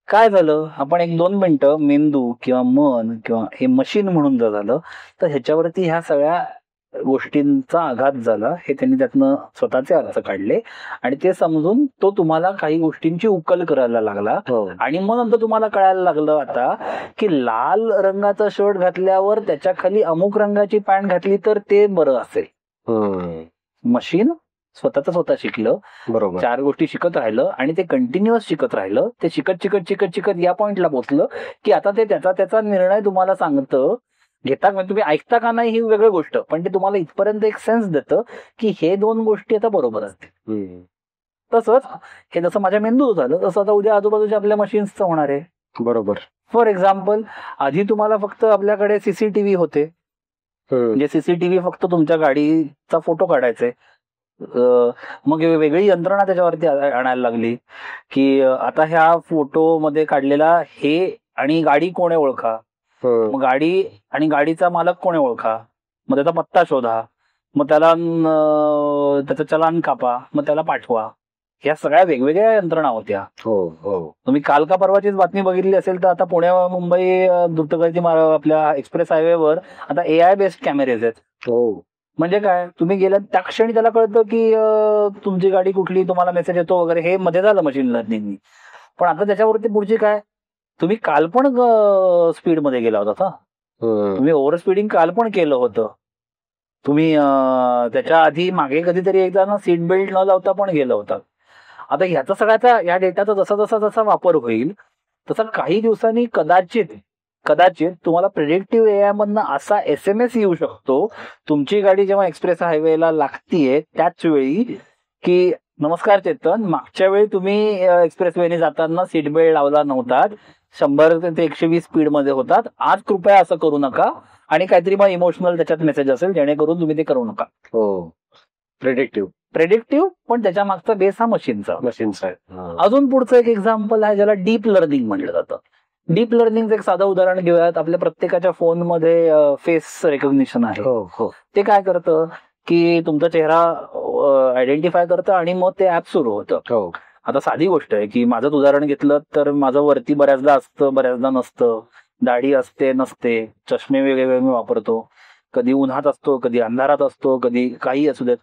काय झालं, आपण 1-2 मिनिटं मेंदू किंवा मन किंवा हे मशीन म्हणून जर झालं तर ह्याच्यावरती ह्या सगळ्या गोष्टींचा आघात झाला. हे त्यांनी त्यातनं स्वतःचे अर्थ काढले आणि ते समजून तो तुम्हाला काही गोष्टींची उकल करायला लागला. आणि मग नंतर तुम्हाला कळायला लागलं आता की लाल रंगाचा शर्ट घातल्यावर त्याच्या खाली अमुक रंगाची पॅन्ट घातली तर ते बरं असेल. मशीन स्वतः शिकलं. बरोबर. 4 गोष्टी शिकत राहिलं आणि ते कंटिन्युअस शिकत राहिलं. ते शिकत या पॉइंटला पोहोचलं की आता ते त्याचा निर्णय तुम्हाला सांगतं. घेता तुम्ही ऐकता का नाही ही वेगळी गोष्ट, पण ते तुम्हाला इथपर्यंत एक सेन्स देतं की हे 2 गोष्टी आता बरोबर असतील. तसंच हे जसं माझ्या मेंदूत झालं तसं आता उद्या आजूबाजूच्या आपल्या मशीन्सचं होणार आहे. बरोबर. फॉर एक्झाम्पल, आधी तुम्हाला फक्त आपल्याकडे सीसीटीव्ही होते, म्हणजे सीसीटीव्ही फक्त तुमच्या गाडीचा फोटो काढायचे. मग वेगळी यंत्रणा त्याच्यावरती आणायला लागली की आता ह्या फोटो मध्ये काढलेला हे आणि गाडी कोणी ओळखा, मग गाडी आणि गाडीचा मालक कोणी ओळखा, मग त्याचा पत्ता शोधा, मग त्याला त्याचं चलान कापा, मग त्याला पाठवा. ह्या सगळ्या वेगवेगळ्या यंत्रणा होत्या. तुम्ही काल का परवाचीच बातमी बघितली असेल तर आता पुणे मुंबई द्रुतगती आपल्या एक्सप्रेस हायवेवर आता AI बेस्ड कॅमेरेज आहेत. म्हणजे काय, तुम्ही गेलात त्या क्षणी त्याला कळतं की तुमची गाडी कुठली, तुम्हाला मेसेज येतो वगैरे. हे मध्ये झालं मशीन लर्निंग. पण आता त्याच्यावरती पुढची काय, तुम्ही काल पण स्पीड मध्ये गेला होता, तुम्ही ओव्हर स्पीडिंग काल पण केलं होतं, तुम्ही त्याच्या आधी मागे कधीतरी एकदा ना सीट बेल्ट न लावता पण गेलं होतं. आता ह्याचा सगळ्याचा या डेटाचा जसा वापर होईल तसा काही दिवसांनी कदाचित तुम्हाला प्रेडिक्टिव्ह AI मधनं असा SMS येऊ शकतो तुमची गाडी जेव्हा एक्सप्रेस हायवेला लागतीये त्याच वेळी की नमस्कार चेतन, मागच्या वेळी तुम्ही एक्सप्रेस वेने जाताना सीट बेल्ट लावला नव्हतात, 100 ते 120 स्पीड मध्ये होतात, आज कृपया असं करू नका. आणि काहीतरी मग इमोशनल त्याच्यात मेसेज असेल जेणेकरून तुम्ही ते करू नका. प्रेडिक्टिव्ह पण त्याच्या मागचा बेस हा मशीनचा आहे. अजून पुढचं एक एक्झाम्पल आहे ज्याला डीप लर्निंग म्हटलं जातं. डीप लर्निंगचं एक साधं उदाहरण घेऊयात. आपल्या प्रत्येकाच्या फोनमध्ये फेस रेकग्निशन आहे. ते काय करतं की तुमचा चेहरा आयडेंटिफाय करतं आणि मग ते ऍप सुरू होतं. आता साधी गोष्ट आहे की माझंच उदाहरण घेतलं तर माझं वरती बऱ्याचदा असतं, बऱ्याचदा नसतं, दाढी असते नसते, चष्मे वेगवेगळे मी वापरतो, कधी उन्हात असतो, कधी अंधारात असतो, कधी काही असू देत.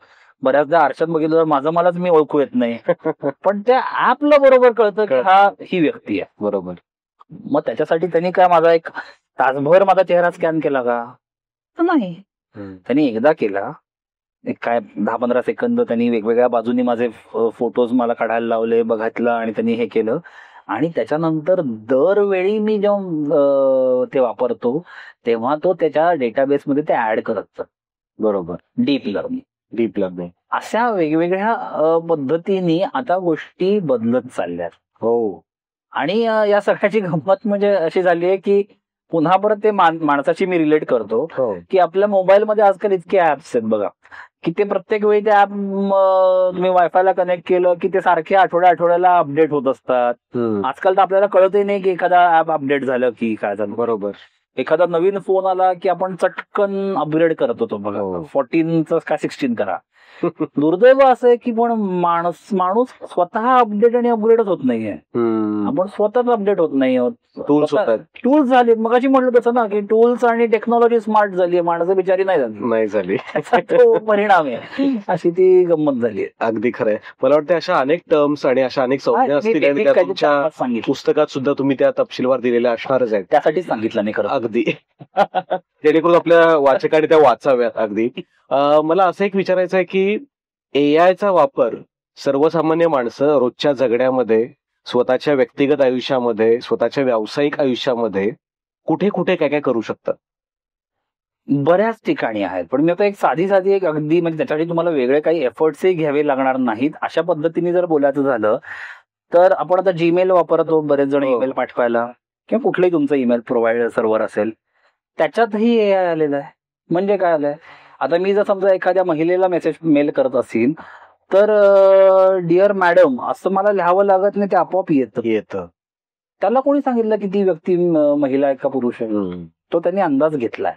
बऱ्याचदा आरशात बघितलं तर माझं मलाच मी ओळखू येत नाही, पण त्या ऍपला बरोबर कळतं की ही व्यक्ती आहे. बरोबर. मग त्याच्यासाठी त्यांनी काय माझा एक तासभर माझा चेहरा स्कॅन केला का, तर नाही. त्यांनी एकदा केला, एक काय 10-15 सेकंद त्यांनी वेगवेगळ्या बाजूनी माझे फोटोज मला काढायला लावले, बघितलं आणि त्यांनी हे केलं. आणि त्याच्यानंतर दरवेळी मी जेव्हा ते वापरतो तेव्हा तो त्याच्या डेटाबेसमध्ये ते ऍड करत. बरोबर. डीप लर्निंग अशा वेगवेगळ्या पद्धतीने आता गोष्टी बदलत चालल्यात. आणि या सगळ्याची गंमत म्हणजे अशी झाली आहे की पुन्हा परत ते माणसाची मी रिलेट करतो की आपल्या मोबाईलमध्ये आजकाल इतके ऍप्स आहेत बघा की ते प्रत्येक वेळी ते ऍप तुम्ही वायफायला कनेक्ट केलं की ते सारखे आठवड्याला अपडेट होत असतात. आजकाल तर आपल्याला कळतही नाही की एखादा ऍप अपडेट झालं की काय झालं. बरोबर. एखादा नवीन फोन आला की आपण चटकन अपग्रेड करत होतो बघा, 14चं काय 16 करा. दुर्दैव असं आहे की पण माणूस स्वतः अपडेट आणि अपग्रेडच होत नाहीये. आपण स्वतःच अपडेट होत नाही आहोत. टूल्स झाले, मगाशी म्हटलं तसं ना की टूल्स आणि टेक्नॉलॉजी स्मार्ट झाली, माणसं बिचारी नाही झाली. तो परिणाम आहे. अशी ती गंमत झाली. अगदी खरंय. मला वाटतं अशा अनेक टर्म्स आणि अशा अनेक संज्ञा असतील तुमच्या पुस्तकात सुद्धा तुम्ही त्या तपशीलवार दिलेल्या असणारच आहेत. त्यासाठीच सांगितलं नाही खरं. अगदी. जेणेकरून आपल्या वाचकाने त्या वाचाव्यात. अगदी. मला असं एक विचारायचं आहे की एआयचा वापर सर्वसामान्य माणसं रोजच्या जगण्यामध्ये, स्वतःच्या व्यक्तिगत आयुष्यामध्ये, स्वतःच्या व्यावसायिक आयुष्यामध्ये कुठे कुठे काय काय करू शकतात? बऱ्याच ठिकाणी आहेत. पण मी आता एक साधी एक अगदी म्हणजे त्याच्यासाठी तुम्हाला वेगळे काही एफर्ट्सही घ्यावे लागणार नाहीत अशा पद्धतीने जर बोलायचं झालं तर आपण आता जीमेल वापरतो बरेच जण ईमेल पाठवायला, किंवा कुठलंही तुमचं ईमेल प्रोव्हायडर सर्व्हर असेल त्याच्यातही एआय आलेलं आहे. म्हणजे काय आलंय, आता मी जर समजा एखाद्या महिलेला मेल करत असेल तर डिअर मॅडम असं मला लिहावं लागत नाही, ते आपोआप येतं. त्याला कोणी सांगितलं की ती व्यक्ती महिला आहे का पुरुष आहे, तो त्यांनी अंदाज घेतलाय.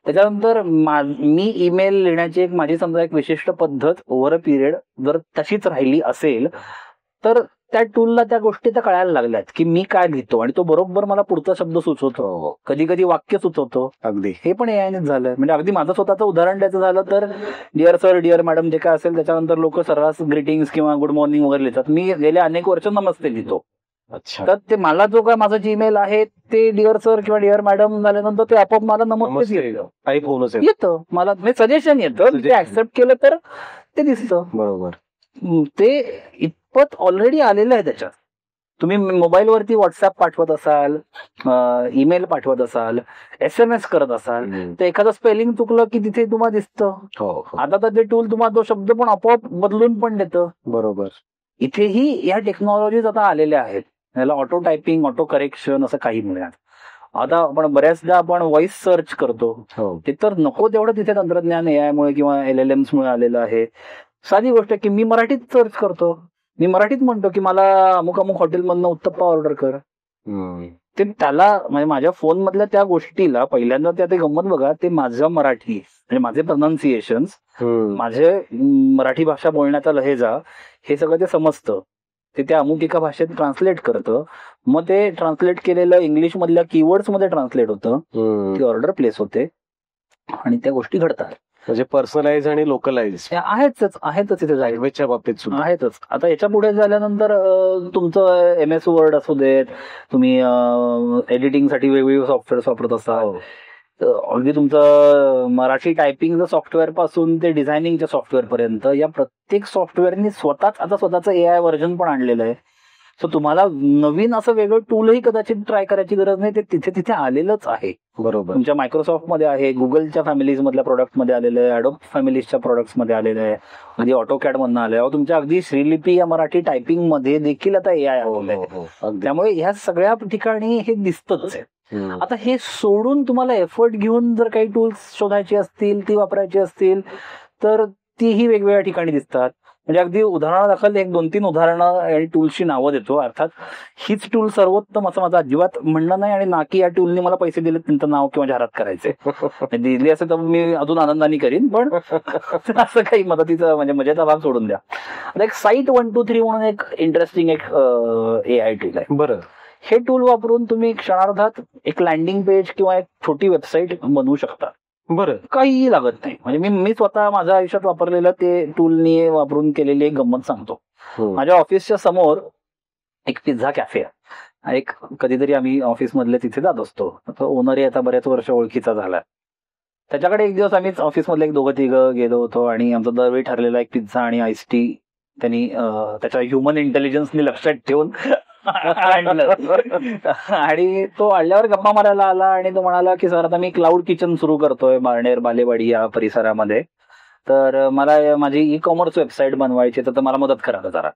त्याच्यानंतर मी ईमेल लिहिण्याची एक माझी समजा एक विशिष्ट पद्धत ओव्हर अ पिरियड जर तशीच राहिली असेल तर त्या टूलला त्या गोष्टी तर कळायला लागल्यात की मी काय लिहितो आणि तो बरोबर मला पुढचा शब्द सुचवतो, कधी कधी वाक्य सुचवतो. अगदी हे पण एआयनेच झालंय. म्हणजे अगदी माझं स्वतःचं उदाहरण द्यायचं झालं तर डिअर सर, डिअर मॅडम जे काय असेल त्याच्यानंतर लोक सर्रास ग्रीटिंग्स किंवा गुड मॉर्निंग वगैरे लिहितात. मी गेले अनेक वर्ष नमस्ते लिहितो. तर ते मला जो काय माझं जीमेल आहे ते डिअर सर किंवा डिअर मॅडम झाल्यानंतर ते आपोआप मला नमस्ते येतं. मला सजेशन येतं, ते ऍक्सेप्ट केलं तर ते दिसतं. बरोबर. ते इतपत ऑलरेडी आलेलं आहे त्याच्यात. तुम्ही मोबाईलवरती व्हॉट्सअप पाठवत असाल, ईमेल पाठवत असाल, SMS करत असाल तर एखादं स्पेलिंग चुकलं की तिथे तुम्हाला दिसतं. आता तर ते टूल तुम्हाला तो शब्द पण आपोआप बदलून पण देतं. बरोबर. इथेही या टेक्नॉलॉजीज आता आलेल्या आहेत. याला ऑटो टायपिंग, ऑटो करेक्शन असं काही म्हणूयात. आता आपण बऱ्याचदा आपण व्हॉइस सर्च करतो, ते तर नको तेवढं तिथे तंत्रज्ञान AI मुळे किंवा LLMs मुळे आलेलं आहे. साधी गोष्ट आहे की मी मराठीत सर्च करतो, मी मराठीत म्हणतो की मला अमुक अमुक हॉटेलमधनं उत्तप्पा ऑर्डर कर. ते त्याला म्हणजे माझ्या फोन मधल्या त्या गोष्टीला पहिल्यांदा ते गंमत बघा, ते माझं मराठी म्हणजे माझे प्रोनाऊन्सिएशन, माझे मराठी भाषा बोलण्याचा लहेजा हे सगळं ते समजतं. ते त्या अमुक एका भाषेत ट्रान्सलेट करतं, मग ते ट्रान्सलेट केलेलं इंग्लिश मधल्या कीवर्ड्स मध्ये ट्रान्सलेट होतं, ती ऑर्डर प्लेस होते आणि त्या गोष्टी घडतात. म्हणजे पर्सनलाइज आणि लोकलाइज आहेतच इथे लँग्वेजच्या बाबतीत सुद्धा आहेतच. आता याच्या पुढे झाल्यानंतर तुमचं MS वर्ड असू देत, तुम्ही एडिटिंगसाठी वेगवेगळे सॉफ्टवेअर वापरत असाल, अगदी तुमचं मराठी टायपिंग सॉफ्टवेअर पासून ते डिझायनिंगच्या सॉफ्टवेअर पर्यंत या प्रत्येक सॉफ्टवेअरनी स्वतःच आता स्वतःचं AI व्हर्जन पण आणलेलं आहे. सो तुम्हाला नवीन असं वेगळं टूलही कदाचित ट्राय करायची गरज नाही, ते तिथे तिथे आलेलंच आहे. बरोबर. तुमच्या मायक्रोसॉफ्ट मध्ये आहे, गुगलच्या फॅमिलीज मधल्या प्रोडक्ट मध्ये आलेलं आहे, अडोब फॅमिलीजच्या प्रोडक्ट्स मध्ये आलेलं आहे, अगदी ऑटोकॅड मधनं आलंय, तुमच्या अगदी श्रीलिपी या मराठी टायपिंग मध्ये देखील आता AI आलेलं आहे. त्यामुळे ह्या सगळ्या ठिकाणी हे दिसतच आहे. आता हे सोडून तुम्हाला एफर्ट घेऊन जर काही टूल्स शोधायची असतील, ती वापरायची असतील, तर तीही वेगवेगळ्या ठिकाणी दिसतात. म्हणजे अगदी उदाहरणादाखल 1-2-3 उदाहरणं आणि टूल्सची नावं देतो. अर्थात हीच टूल सर्वोत्तम असं माझं अजिबात म्हणणं नाही, आणि ना की या टूलने मला पैसे दिले त्यांचं नाव किंवा जाहिरात करायचे. दिली असेल तर मी अजून आनंदाने करीन, पण असं काही मदतीचा म्हणजे मजेचा भाग सोडून द्या. आता एक साईट 123 म्हणून एक इंटरेस्टिंग एक AI टूल आहे. बरं. हे टूल वापरून तुम्ही क्षणार्धात एक लँडिंग पेज किंवा एक छोटी वेबसाईट बनवू शकता. बरं. काहीही लागत नाही. म्हणजे मी स्वतः माझ्या आयुष्यात वापरलेलं ते टूलनी वापरून केलेली एक गंमत सांगतो. माझ्या ऑफिसच्या समोर एक पिझ्झा कॅफे आहे. एक कधीतरी आम्ही ऑफिस मधले तिथे जात असतो. ओनरही आता बऱ्याच वर्ष ओळखीचा झाला. त्याच्याकडे एक दिवस आम्ही ऑफिस मधले 2-3 गेलो होतो आणि आमचा दरवेळी ठरलेला एक पिझ्झा आणि आईस टी त्यांनी त्याच्या ह्युमन इंटेलिजन्सनी लक्षात ठेवून आणलं. आणि तो आणल्यावर गप्पा मारायला आला आणि तो म्हणाला की सर आता मी क्लाउड किचन सुरू करतोय बार्णेर बालेवाडी या परिसरामध्ये, तर मला माझी ई-कॉमर्स वेबसाईट बनवायची, तर मला मदत करा जरा.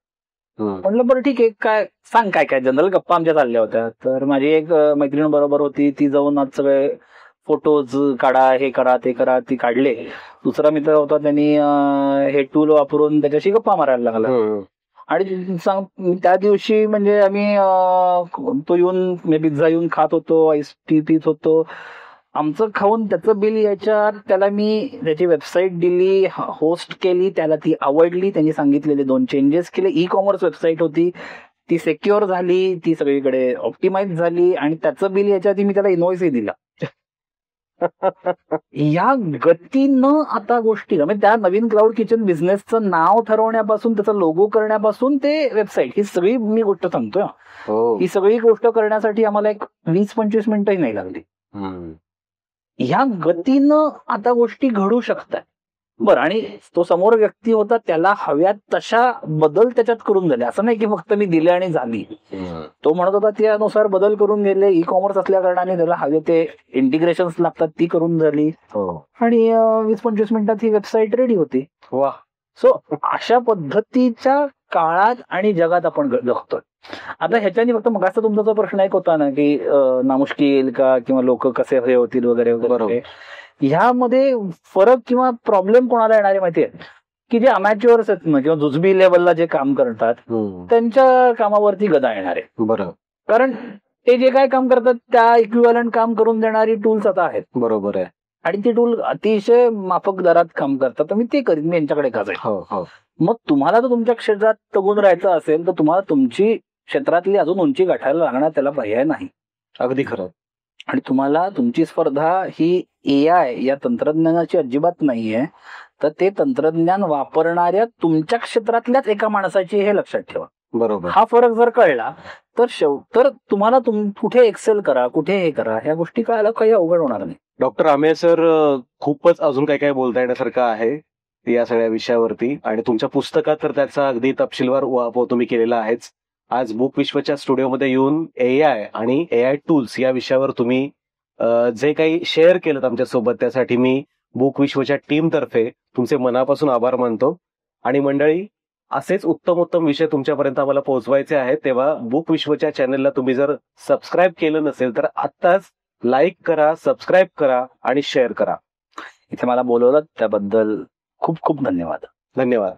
म्हटलं बरं ठीक आहे, काय सांग काय काय. जनरल गप्पा आमच्या चालल्या होत्या. तर माझी एक मैत्रीण बरोबर होती, ती जाऊन आज सगळे फोटोज काढा, हे करा ते करा, ती काढले. दुसरा मित्र होता, त्यांनी हे टूल वापरून त्याच्याशी गप्पा मारायला लागला. आणि त्या दिवशी म्हणजे आम्ही तो येऊन पिझ्झा येऊन खात होतो, आईस टी पित होतो. आमचं खाऊन त्याचं बिल याच्यात त्याला मी त्याची वेबसाईट दिली, होस्ट केली, त्याला ती आवडली, त्यांनी सांगितलेले 2 चेंजेस केले. ई-कॉमर्स वेबसाईट होती, ती सेक्युअर झाली, ती सगळीकडे ऑप्टिमाइज झाली, आणि त्याचं बिल याच्या आधी मी त्याला इनव्हॉइसही दिला. या गतीनं आता गोष्टी म्हणजे त्या नवीन क्लाउड किचन बिझनेसचं नाव ठरवण्यापासून, त्याचा लोगो करण्यापासून ते वेबसाईट, ही सगळी मी गोष्ट सांगतोय. ही सगळी गोष्ट करण्यासाठी आम्हाला एक 20-25 मिनिटंही नाही लागली. ह्या गतीनं आता गोष्टी घडू शकतात. बरं, आणि तो समोर व्यक्ती होता, त्याला हव्यात तशा बदल त्याच्यात करून झाले. असं नाही की फक्त मी दिले आणि झाली. तो म्हणत होता त्यानुसार बदल करून गेले. ई-कॉमर्स असल्या कारणाने त्याला हवे ते इंटिग्रेशन्स लागतात, ती करून झाली. आणि 20-25 मिनिटात ही वेबसाईट रेडी होती. वा. सो अशा पद्धतीच्या काळात आणि जगात आपण जगतोय. आता ह्याच्यानी फक्त मग असं तुमचा जो प्रश्न एक होता ना की नामुष्कील का किंवा लोक कसे हे होतील वगैरे वगैरे, ह्यामध्ये फरक किंवा प्रॉब्लेम कोणाला येणारे माहितीये की जे अमॅच्युअर्स आहेत ना किंवा जुजबी लेवलला जे काम करतात त्यांच्या कामावरती गदा येणार आहे. बरं. कारण ते जे काय काम करतात त्या इक्विव्हॅलंट काम करून देणारी टूल्स आता आहेत. बरोबर आहे. आणि ती टूल अतिशय माफक दरात काम करतात, तर मी ते करीन, मी यांच्याकडे का जाईल. मग तुम्हाला जर तुमच्या क्षेत्रात तगून राहायचं असेल तर तुम्हाला तुमची क्षेत्रातली अजून उंची गाठायला लागणार, त्याला पर्याय नाही. अगदी खरं. आणि तुम्हाला तुमची स्पर्धा ही AI या तंत्रज्ञानाची अजिबात नाहीये, तर ते तंत्रज्ञान वापरणाऱ्या तुमच्या क्षेत्रातल्याच एका माणसाची, हे लक्षात ठेवा. बरोबर. हा फरक जर कळला तर तुम्हाला कुठे एक्सेल करा, कुठे हे करा, ह्या गोष्टी कळायला काही अवघड होणार नाही. डॉक्टर आम्हे सर, खूपच अजून काय काय बोलता येण्यासारखं आहे या सगळ्या विषयावरती, आणि तुमच्या पुस्तकात तर त्याचा अगदी तपशीलवार वापर तुम्ही केलेला आहेच. आज बुक विश्वच्या स्टुडिओमध्ये येऊन AI आणि AI टूल्स या विषयावर तुम्ही जे काही शेअर केलं आमच्यासोबत, त्यासाठी मी बुक विश्वच्या टीम तर्फे तुमचे मनापासून आभार मानतो. आणि मंडळी, असेच उत्तम उत्तम विषय तुमच्यापर्यंत आम्हाला पोहोचवायचे आहेत. तेव्हा बुक विश्वच्या चॅनलला तुम्ही जर सबस्क्राईब केलं नसेल तर आत्ताच लाईक करा, सबस्क्राईब करा आणि शेअर करा. इथे मला बोलवलं त्याबद्दल खूप खूप धन्यवाद. धन्यवाद.